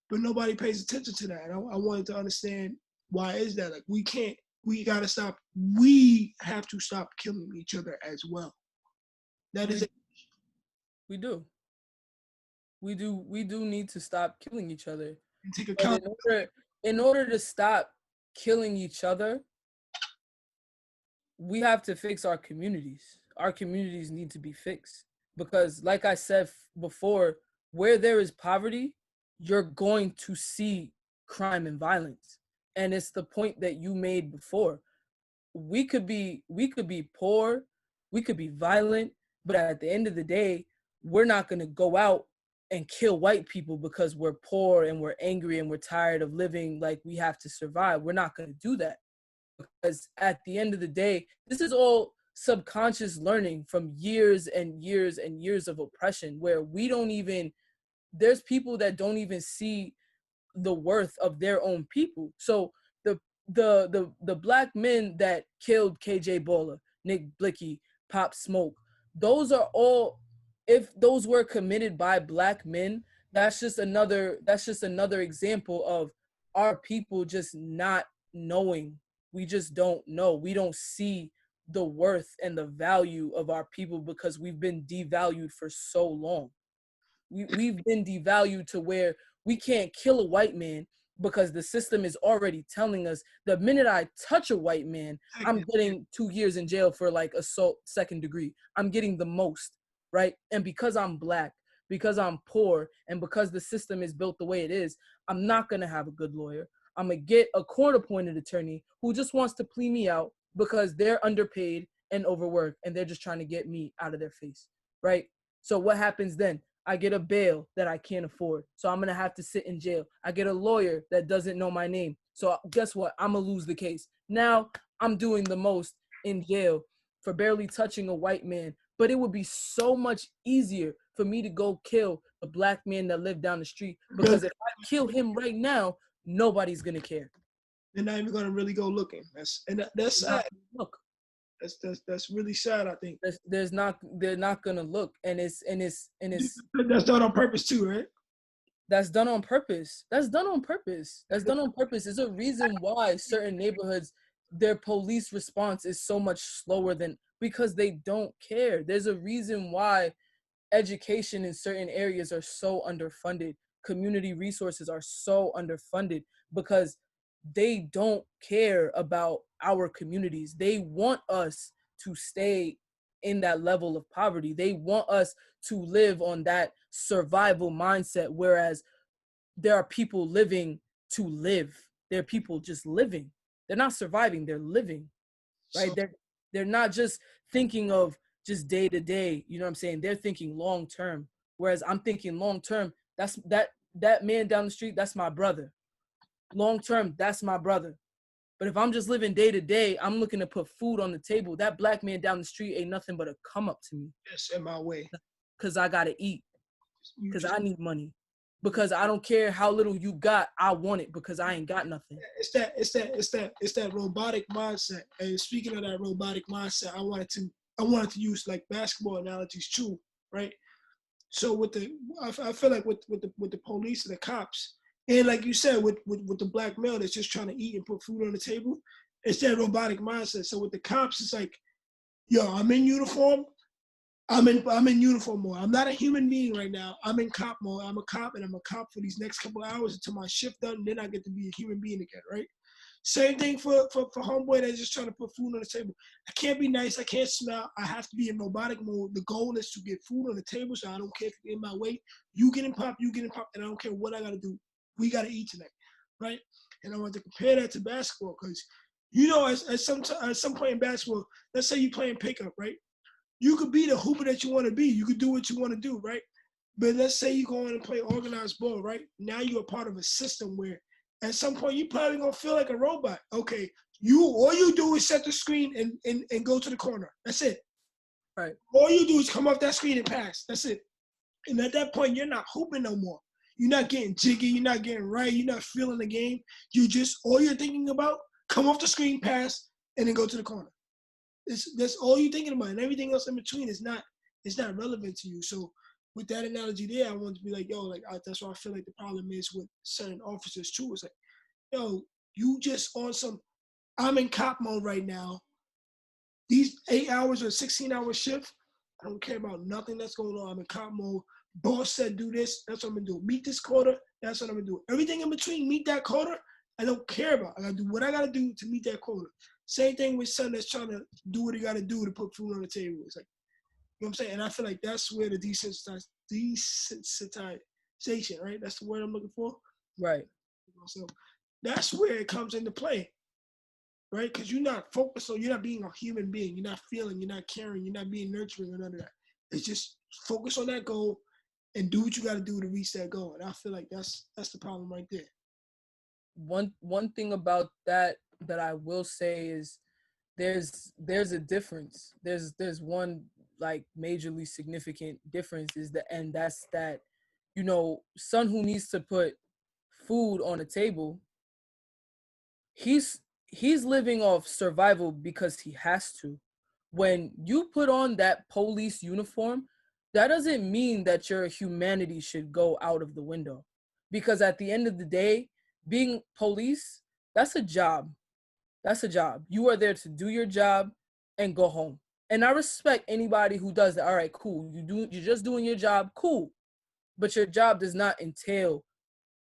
but nobody pays attention to that. I wanted to understand why is that? Like we gotta stop. We have to stop killing each other as well. That is we it. we do. We do need to stop killing each other. And take But account. in order to stop killing each other, we have to fix our communities. Our communities need to be fixed because, like I said before, where there is poverty, you're going to see crime and violence. And it's the point that you made before. We could be poor, we could be violent, but at the end of the day, we're not going to go out and kill white people because we're poor and we're angry and we're tired of living like we have to survive. We're not going to do that because at the end of the day, this is all subconscious learning from years and years and years of oppression where we don't even, there's people that don't even see the worth of their own people. So the black men that killed KJ Bowler, Nick Blicky, Pop Smoke, those are all, if those were committed by black men, that's just another example of our people just not knowing. We just don't know. We don't see the worth and the value of our people because we've been devalued for so long. We've been devalued to where we can't kill a white man because the system is already telling us the minute I touch a white man, I'm getting 2 years in jail for like assault second degree. I'm getting the most, right? And because I'm black, because I'm poor, and because the system is built the way it is, I'm not gonna have a good lawyer. I'm gonna get a court-appointed attorney who just wants to plea me out because they're underpaid and overworked and they're just trying to get me out of their face, right? So what happens then? I get a bail that I can't afford. So I'm going to have to sit in jail. I get a lawyer that doesn't know my name. So guess what? I'm going to lose the case. Now I'm doing the most in jail for barely touching a white man. But it would be so much easier for me to go kill a black man that lived down the street. Because if I kill him right now, nobody's going to care. They're not even gonna really go looking. That's sad. Look, That's really sad. I think they're not gonna look, and it's that's done on purpose too, right? that's done on purpose. That's done on purpose. That's done on purpose. There's a reason why certain neighborhoods, their police response is so much slower than, because they don't care. There's a reason why education in certain areas are so underfunded. Community resources are so underfunded because they don't care about our communities. They want us to stay in that level of poverty. They want us to live on that survival mindset, whereas there are people living to live. There are people just living. They're not surviving, they're living, right? So, They're not just thinking of just day to day, you know what I'm saying? They're thinking long term. Whereas I'm thinking long term, that man down the street, that's my brother. Long term, that's my brother. But if I'm just living day to day, I'm looking to put food on the table. That black man down the street ain't nothing but a come up to me. yes, in my way. Because I gotta eat. You Because just I need money. Because I don't care how little you got, I want it because I ain't got nothing. it's that robotic mindset. And speaking of that robotic mindset, I wanted to use like basketball analogies too, right? So I feel like with the police and the cops, and like you said, with the black male that's just trying to eat and put food on the table, it's that robotic mindset. So with the cops, it's like, yo, I'm in uniform. I'm in uniform mode. I'm not a human being right now. I'm in cop mode. I'm a cop, and I'm a cop for these next couple of hours until my shift done. And then I get to be a human being again, right? Same thing for homeboy that's just trying to put food on the table. I can't be nice. I can't smile. I have to be in robotic mode. The goal is to get food on the table, so I don't care if you're in my way. You getting popped, and I don't care what I gotta do. we got to eat tonight, right? And I want to compare that to basketball because, you know, at some point in basketball, let's say you're playing pickup, right? You could be the hooper that you want to be. You could do what you want to do, right? But let's say you go on and play organized ball, right? Now you're a part of a system where at some point you probably gonna feel like a robot. Okay, all you do is set the screen and go to the corner. That's it. Right. All you do is come off that screen and pass. That's it. And at that point, you're not hooping no more. You're not getting jiggy. You're not getting right. You're not feeling the game. You just all you're thinking about, come off the screen, pass, and then go to the corner. That's all you're thinking about, and everything else in between is not relevant to you. So with that analogy there, I want to be like, yo, like that's why I feel like the problem is with certain officers too. It's like, yo, you just on some. I'm in cop mode right now. These 8 hours or 16-hour shift, I don't care about nothing that's going on. I'm in cop mode. Boss said do this, that's what I'm gonna do. Meet this quota, that's what I'm gonna do. Everything in between, meet that quota, I don't care about. I gotta do what I gotta do to meet that quota. Same thing with son that's trying to do what he gotta do to put food on the table. It's like, you know what I'm saying? And I feel like that's where the desensitization, right? That's the word I'm looking for. Right. So that's where it comes into play, right? Because you're not focused on, you're not being a human being. You're not feeling, you're not caring, you're not being nurturing or none of that. It's just focus on that goal and do what you got to do to reach that goal. And I feel like that's the problem right there. One thing about that I will say is there's a difference. There's one like majorly significant difference and that's that, you know, son who needs to put food on the table, he's living off survival because he has to. When you put on that police uniform, that doesn't mean that your humanity should go out of the window. Because at the end of the day, being police, that's a job. That's a job. You are there to do your job and go home. And I respect anybody who does that. All right, cool. You're just doing your job, cool. But your job does not entail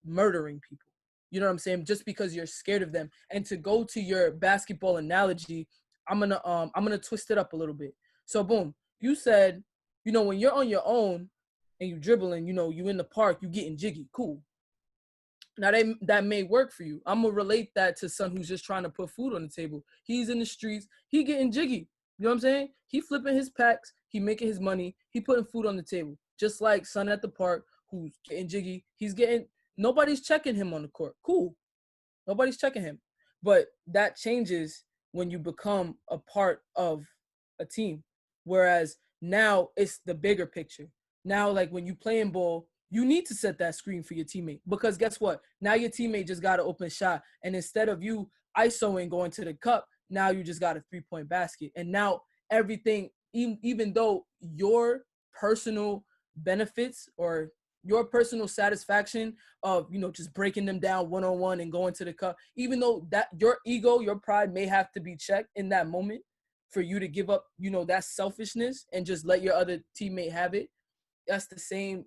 murdering people. You know what I'm saying? Just because you're scared of them. And to go to your basketball analogy, I'm gonna twist it up a little bit. So boom, you said, you know, when you're on your own and you dribbling, you know, you in the park, you getting jiggy, cool. Now that may work for you. I'm gonna relate that to son who's just trying to put food on the table. He's in the streets, he getting jiggy. You know what I'm saying? He flipping his packs, he making his money, he putting food on the table. Just like son at the park who's getting jiggy, nobody's checking him on the court. Cool. Nobody's checking him. But that changes when you become a part of a team. Whereas now it's the bigger picture. Now, like when you playing ball, you need to set that screen for your teammate because guess what? Now your teammate just got an open shot. And instead of you ISOing going to the cup, now you just got a 3-point basket. And now everything, even though your personal benefits or your personal satisfaction of, you know, just breaking them down one-on-one and going to the cup, even though that your ego, your pride may have to be checked in that moment for you to give up, you know, that selfishness and just let your other teammate have it. That's the same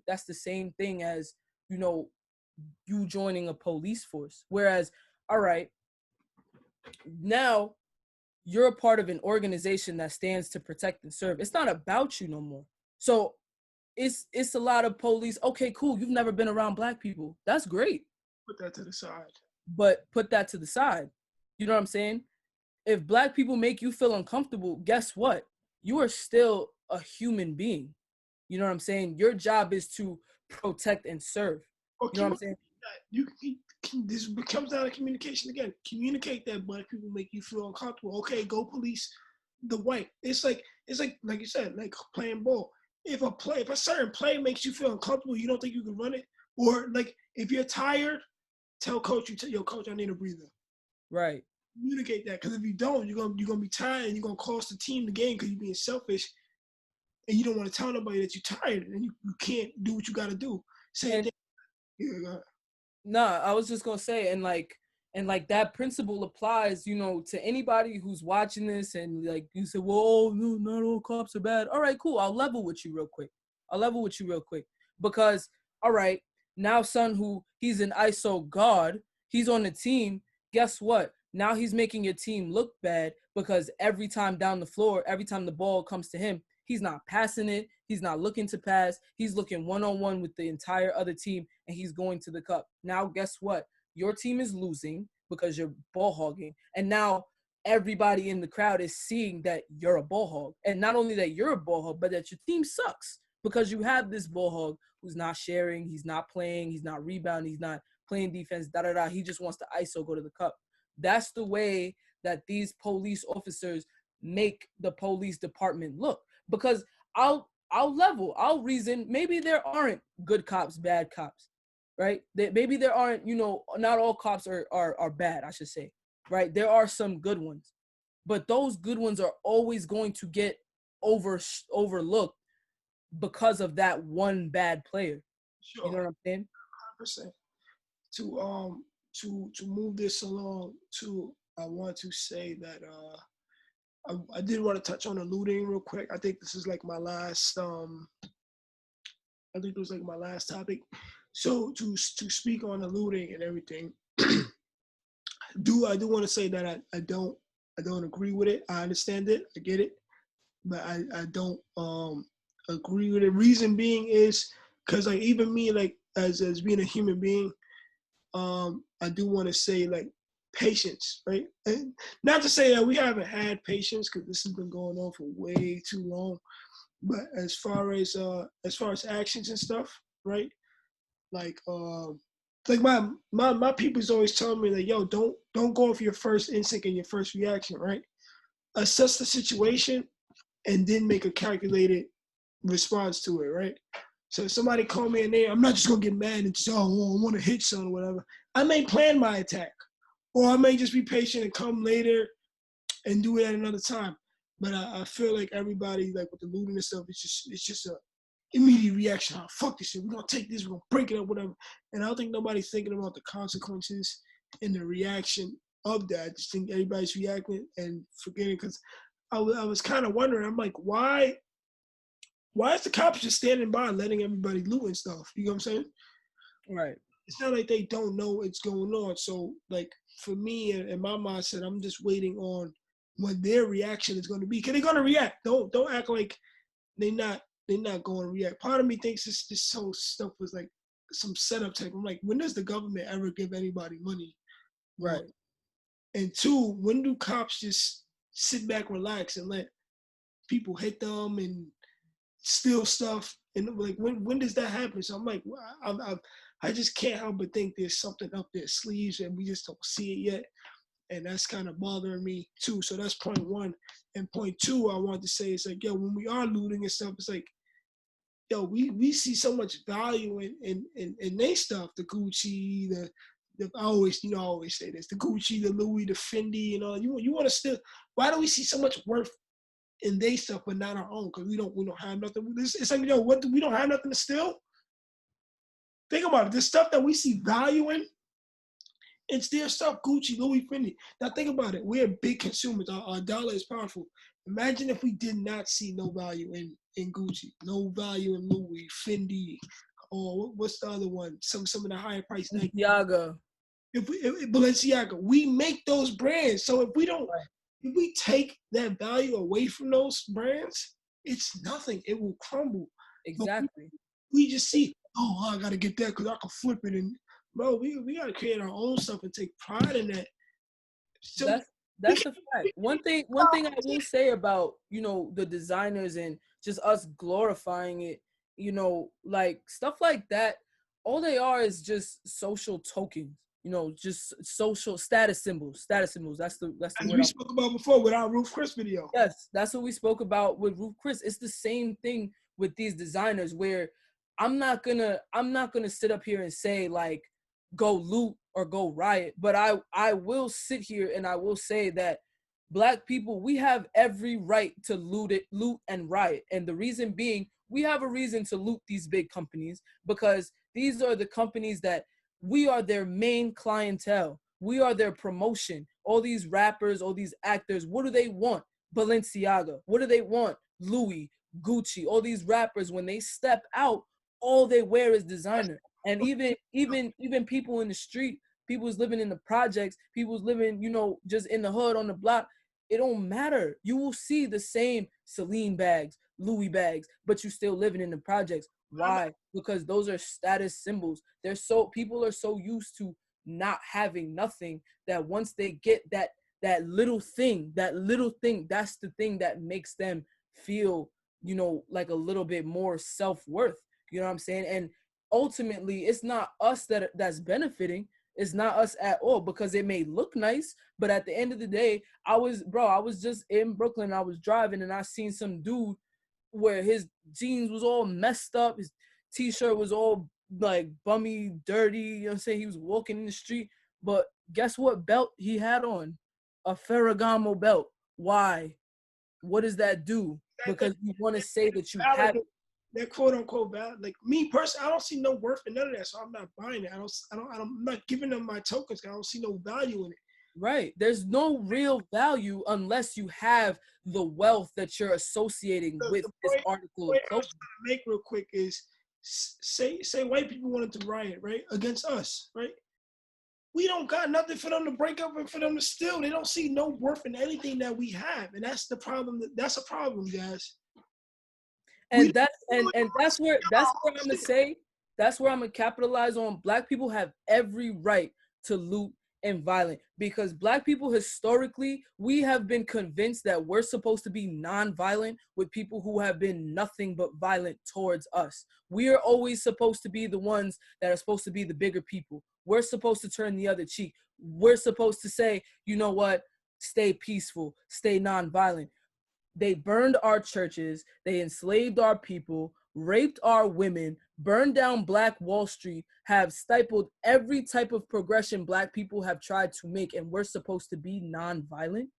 thing as, you know, you joining a police force. Whereas, all right, now you're a part of an organization that stands to protect and serve. It's not about you no more. So it's a lot of police. Okay, cool. You've never been around black people. That's great. Put that to the side. But put that to the side. You know what I'm saying? If black people make you feel uncomfortable, guess what? You are still a human being. You know what I'm saying? Your job is to protect and serve. You know what I'm saying? This comes down to communication again. Communicate that black people make you feel uncomfortable. Okay, go police the white. It's like you said, like playing ball. If a certain play makes you feel uncomfortable, you don't think you can run it, or like if you're tired, tell coach, yo, coach, I need a breather. Right. Communicate that, because if you don't, you're gonna be tired and you're gonna cost the team the game because you're being selfish, and you don't want to tell nobody that you're tired and you can't do what you got to do. Same thing. Yeah, nah, I was just gonna say, and like that principle applies, you know, to anybody who's watching this, and like you said, well, oh, no, not all cops are bad. All right, cool. I'll level with you real quick. Because, all right, now son who he's an ISO god, he's on the team. Guess what? Now he's making your team look bad because every time down the floor, every time the ball comes to him, He's not passing it. He's not looking to pass. He's looking one-on-one with the entire other team, and he's going to the cup. Now, guess what? Your team is losing because you're ball hogging. And now everybody in the crowd is seeing that you're a ball hog. And not only that you're a ball hog, but that your team sucks because you have this ball hog who's not sharing, he's not playing, he's not rebounding, he's not playing defense, da-da-da. He just wants to ISO, go to the cup. That's the way that these police officers make the police department look. Because I'll reason, maybe there aren't good cops, bad cops, right? Maybe there aren't, not all cops are bad, I should say, right? There are some good ones, but those good ones are always going to get overlooked because of that one bad player. Sure. You know what I'm saying? 100%. To move this along, I want to say that I did want to touch on the looting real quick. I think this is like my last. I think it was like my last topic. So to speak on the looting and everything, I do want to say that I don't agree with it. I understand it, I get it, but I don't agree with it. Reason being is because like even me, like as being a human being, I do want to say like patience, right? And not to say that we haven't had patience because this has been going on for way too long. But as far as actions and stuff, right? Like like my people's always telling me like, yo, don't go off your first instinct and your first reaction, right? Assess the situation and then make a calculated response to it, right? So if somebody call me a name, I'm not just gonna get mad and just, oh, I want to hit someone or whatever. I may plan my attack, or I may just be patient and come later and do it at another time. But I feel like everybody, like with the looting and stuff, it's just a immediate reaction. Oh, fuck this shit. We're gonna take this. We're gonna break it up, whatever. And I don't think nobody's thinking about the consequences and the reaction of that. I just think everybody's reacting and forgetting. Because I was kind of wondering. I'm like, why is the cops just standing by letting everybody loot and stuff? You know what I'm saying? Right. It's not like they don't know what's going on. So like for me and my mindset, I'm just waiting on what their reaction is going to be. Because they're going to react. Don't act like they're not going to react. Part of me thinks this whole stuff was like some setup type. I'm like, when does the government ever give anybody money? Right. And two, when do cops just sit back, relax, and let people hit them and steal stuff? And like, when does that happen? So I'm like, I just can't help but think there's something up their sleeves and we just don't see it yet. And that's kind of bothering me too. So that's point one. And point two, I want to say is like, yo, when we are looting and stuff, it's like, yo, we see so much value in their stuff, the Gucci, the I always say this, the Gucci, the Louis, the Fendi, and all. You want to still? Why do we see so much worth in their stuff but not our own? Because we don't have nothing. It's like, yo, what? We don't have nothing to steal. Think about it. The stuff that we see value in, it's their stuff, Gucci, Louis, Fendi. Now think about it. We're big consumers. Our dollar is powerful. Imagine if we did not see no value in Gucci, no value in Louis, Fendi, or what's the other one? Some of the higher price Nike. Balenciaga. If Balenciaga, we make those brands. So if we take that value away from those brands, it's nothing. It will crumble. Exactly. We just see, oh, I gotta get that because I can flip it. And bro, we gotta create our own stuff and take pride in that. So that's a fact. One thing I will say about, the designers and just us glorifying it, like stuff like that, all they are is just social tokens, just social status symbols. That's the as word we spoke about before with our Roof Chris video. Yes, that's what we spoke about with Roof Chris. It's the same thing with these designers where I'm not gonna sit up here and say like go loot or go riot, but I will sit here and I will say that Black people, we have every right to loot and riot. And the reason being, we have a reason to loot these big companies because these are the companies that we are their main clientele. We are their promotion. All these rappers, all these actors, what do they want? Balenciaga. What do they want? Louis, Gucci. All these rappers, when they step out, all they wear is designer. And even people in the street, people who's living in the projects, people who's living, just in the hood on the block, it don't matter. You will see the same Celine bags, Louis bags, but you still living in the projects. Why? Because those are status symbols. People are so used to not having nothing that once they get that little thing, that's the thing that makes them feel, like a little bit more self-worth. You know what I'm saying? And ultimately, it's not us that's benefiting. It's not us at all, because it may look nice, but at the end of the day, I was just in Brooklyn. I was driving and I seen some dude where his jeans was all messed up, his t-shirt was all like bummy, dirty. You know what I'm saying? He was walking in the street, but guess what belt he had on? A Ferragamo belt. Why? What does that do? Because you want to say that you have. That quote unquote valid. Like me personally, I don't see no worth in none of that, so I'm not buying it. I'm not giving them my tokens. I don't see no value in it. Right. There's no real value unless you have the wealth that you're associating with this article of point I was trying to make real quick is say white people wanted to riot, right, against us, right? We don't got nothing for them to break up and for them to steal. They don't see no worth in anything that we have, and that's the problem. That's a problem, guys. And that's where I'm gonna say, that's where I'm gonna capitalize on. Black people have every right to loot and violent, because Black people historically, we have been convinced that we're supposed to be non-violent with people who have been nothing but violent towards us. We are always supposed to be the ones that are supposed to be the bigger people. We're supposed to turn the other cheek. We're supposed to say, you know what, stay peaceful, stay non-violent. They burned our churches, they enslaved our people, raped our women, burned down Black Wall Street, have stifled every type of progression Black people have tried to make, and we're supposed to be non-violent.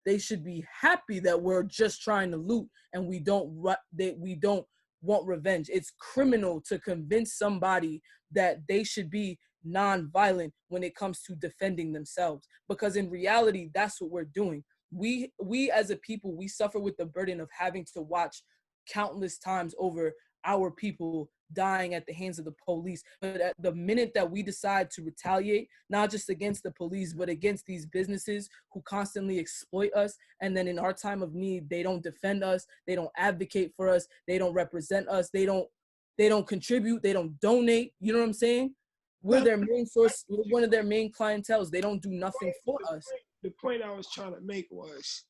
They should be happy that we're just trying to loot and we don't want revenge. It's criminal to convince somebody that they should be non-violent when it comes to defending themselves, because in reality, that's what we're doing. We as a people, we suffer with the burden of having to watch countless times over our people dying at the hands of the police. But at the minute that we decide to retaliate, not just against the police, but against these businesses who constantly exploit us, and then in our time of need, they don't defend us, they don't advocate for us, they don't represent us, they don't contribute, they don't donate. You know what I'm saying? We're their main source, we're one of their main clientels. They don't do nothing for us. The point I was trying to make was,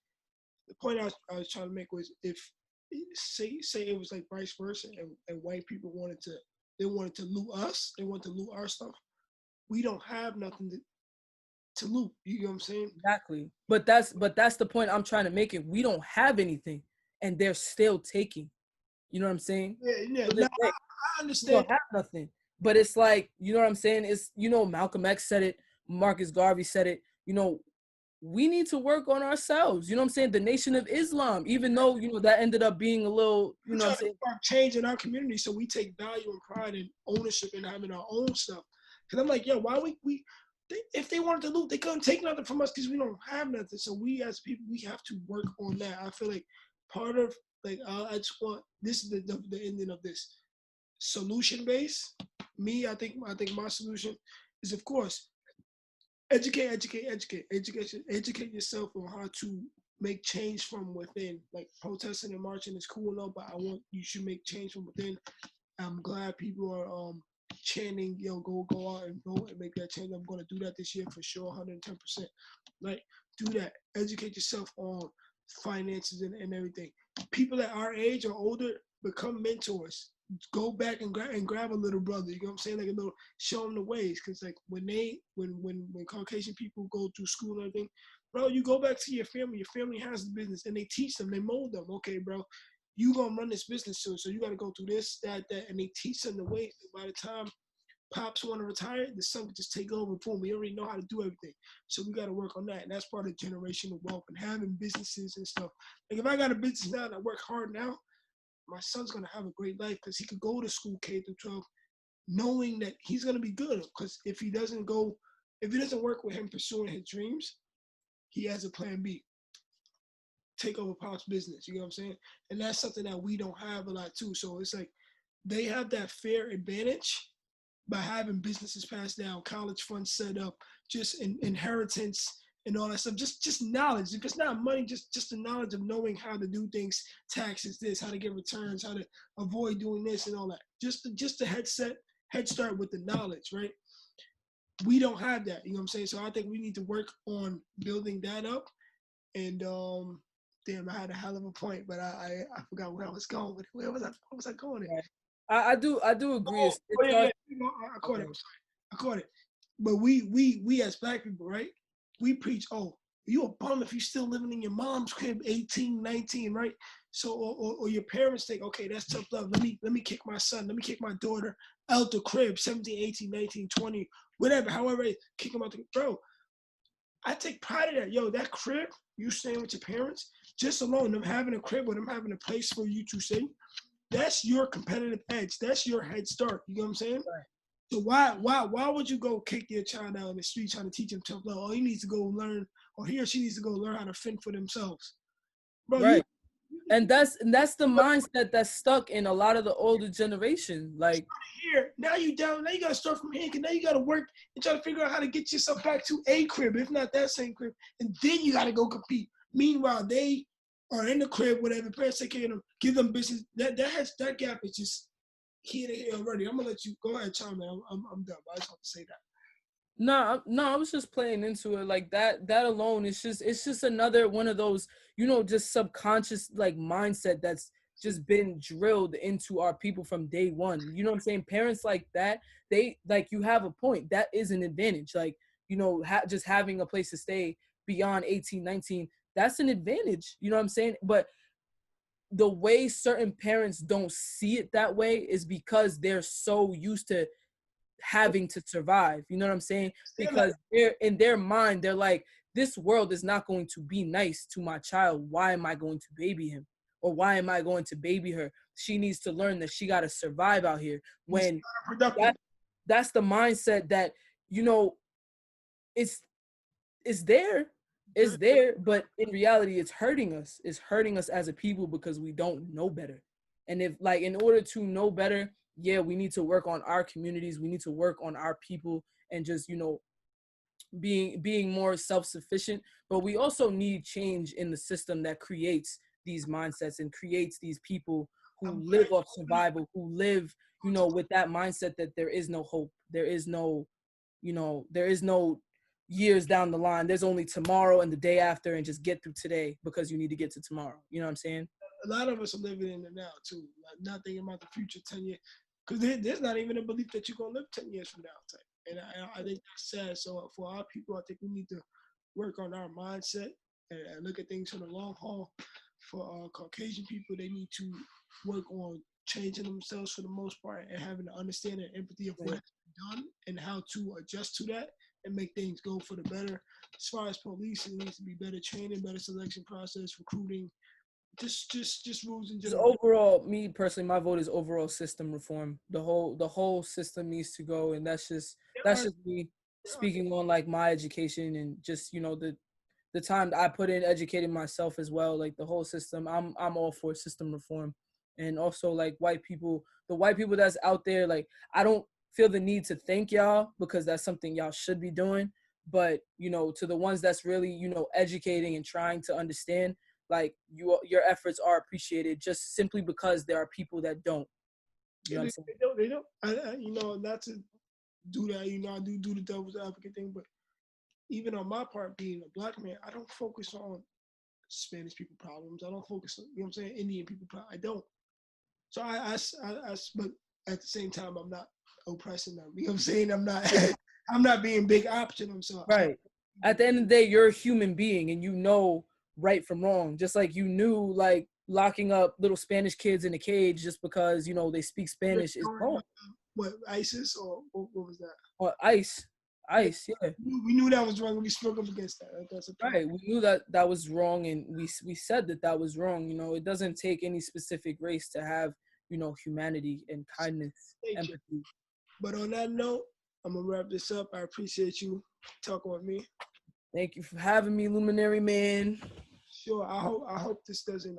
if say it was like vice versa, and white people wanted to loot us, they want to loot our stuff. We don't have nothing to loot. You know what I'm saying? Exactly. But that's the point I'm trying to make. It. We don't have anything, and they're still taking. You know what I'm saying? Yeah. So No, I understand. we don't have nothing. But it's like, you know what I'm saying? It's, Malcolm X said it, Marcus Garvey said it, we need to work on ourselves. You know what I'm saying? The Nation of Islam, even though, that ended up being a little, you know what I'm saying? Change in our community, so we take value and pride and ownership in having our own stuff. Because I'm like, why if they wanted to loot, they couldn't take nothing from us because we don't have nothing. So we as people, we have to work on that. I feel like part of, like, I just want, this is the ending of this. Solution based. I think my solution is, of course, educate yourself on how to make change from within. Like, protesting and marching is cool and all, but you should make change from within. I'm glad people are chanting, go out and vote and make that change. I'm gonna do that this year for sure, 110%. Like, do that. Educate yourself on finances and everything. People at our age or older, become mentors. Go back and grab a little brother. You know what I'm saying? Like, a little, show them the ways. Cause like when Caucasian people go through school and everything, bro, you go back to your family. Your family has the business, and they teach them. They mold them. Okay, bro, you gonna run this business soon, so you gotta go through this, that, and they teach them the ways. And by the time pops want to retire, the son can just take over. Boom, we already know how to do everything. So we got to work on that, and that's part of generational wealth and having businesses and stuff. Like, if I got a business now and I work hard now, my son's gonna have a great life because he could go to school K through 12, knowing that he's gonna be good. Because if it doesn't work with him pursuing his dreams, he has a plan B. Take over Pop's business. You know what I'm saying? And that's something that we don't have a lot too. So it's like they have that fair advantage by having businesses passed down, college funds set up, just inheritance and all that stuff. Just knowledge. If it's not money, just the knowledge of knowing how to do things, taxes, this, how to get returns, how to avoid doing this and all that. Just the head start with the knowledge, right? We don't have that, you know what I'm saying? So I think we need to work on building that up. And damn, I had a hell of a point, but I forgot where I was going with it. Where was I going? Right. I do agree. Oh yeah, I caught it. I'm sorry. I caught it. But we as black people, right? We preach, oh, you a bum if you still living in your mom's crib, 18, 19, right? So or your parents think, okay, that's tough love. Let me kick my son, let me kick my daughter out the crib, 17, 18, 19, 20, whatever, however, kick them out the bro. I take pride in that. Yo, that crib, you staying with your parents, just alone, them having a crib or them having a place for you to stay, that's your competitive edge. That's your head start. You know what I'm saying? Right. So why would you go kick your child out in the street trying to teach him tough love? Oh, he needs to go learn, or he or she needs to go learn how to fend for themselves. Bro, Right. And that's the mindset that's stuck in a lot of the older generation. Like here, now you down, now you gotta start from here, because now you gotta work and try to figure out how to get yourself back to a crib, if not that same crib, and then you gotta go compete. Meanwhile, they are in the crib, whatever, parents take care of them, give them business. That gap is just here to here already. I'm gonna let you go ahead, Chime. I'm done. But I just want to say that. no, I was just playing into it like that. That alone is just another one of those, just subconscious like mindset that's just been drilled into our people from day one. You know what I'm saying? Parents like that, they like you have a point. That is an advantage. Like, just having a place to stay beyond 18, 19, that's an advantage. You know what I'm saying? But the way certain parents don't see it that way is because they're so used to having to survive. You know what I'm saying? Because they're in their mind, they're like, this world is not going to be nice to my child. Why am I going to baby him? Or why am I going to baby her? She needs to learn that she got to survive out here. When that's the mindset that, it's there. It's there, but in reality, it's hurting us. It's hurting us as a people because we don't know better. And if like, in order to know better, yeah, we need to work on our communities. We need to work on our people and just, being more self-sufficient. But we also need change in the system that creates these mindsets and creates these people who live off survival, who live, with that mindset that there is no hope. There is no, there is no years down the line. There's only tomorrow and the day after, and just get through today because you need to get to tomorrow. You know what I'm saying? A lot of us are living in the now too, like not thinking about the future 10 years, because there's not even a belief that you're gonna live 10 years from now. Type. And I think that's sad. So for our people, I think we need to work on our mindset and look at things for the long haul. For Caucasian people, they need to work on changing themselves for the most part and having the understanding and empathy of what has been done and how to adjust to that and make things go for the better. As far as police, it needs to be better training, better selection process, recruiting, just rules in Just general. overall, me personally, my vote is overall system reform. The whole system needs to go, and that's just me speaking on like my education and just the time that I put in educating myself as well. Like the whole system, I'm all for system reform. And also like the white people that's out there, like I don't feel the need to thank y'all because that's something y'all should be doing. But to the ones that's really educating and trying to understand, like your efforts are appreciated just simply because there are people that don't. You know what I'm saying? They don't. Not to do that. I do the devil's advocate thing, but even on my part, being a black man, I don't focus on Spanish people problems. I don't focus on, you know what I'm saying, Indian people problems. I don't. So but at the same time, I'm not oppressing them. You know what I'm saying? I'm not being big option them. So Right. At the end of the day, you're a human being and you know right from wrong. Just like you knew like locking up little Spanish kids in a cage just because, they speak Spanish is wrong. What, ISIS or what was that? Or ICE. ICE, yeah. We knew that was wrong when we spoke up against that. That's a Right. We knew that was wrong and we said that was wrong. It doesn't take any specific race to have, humanity and kindness, empathy. But on that note, I'm going to wrap this up. I appreciate you talking with me. Thank you for having me, Luminary Man. Sure. I hope this doesn't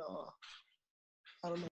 I don't know.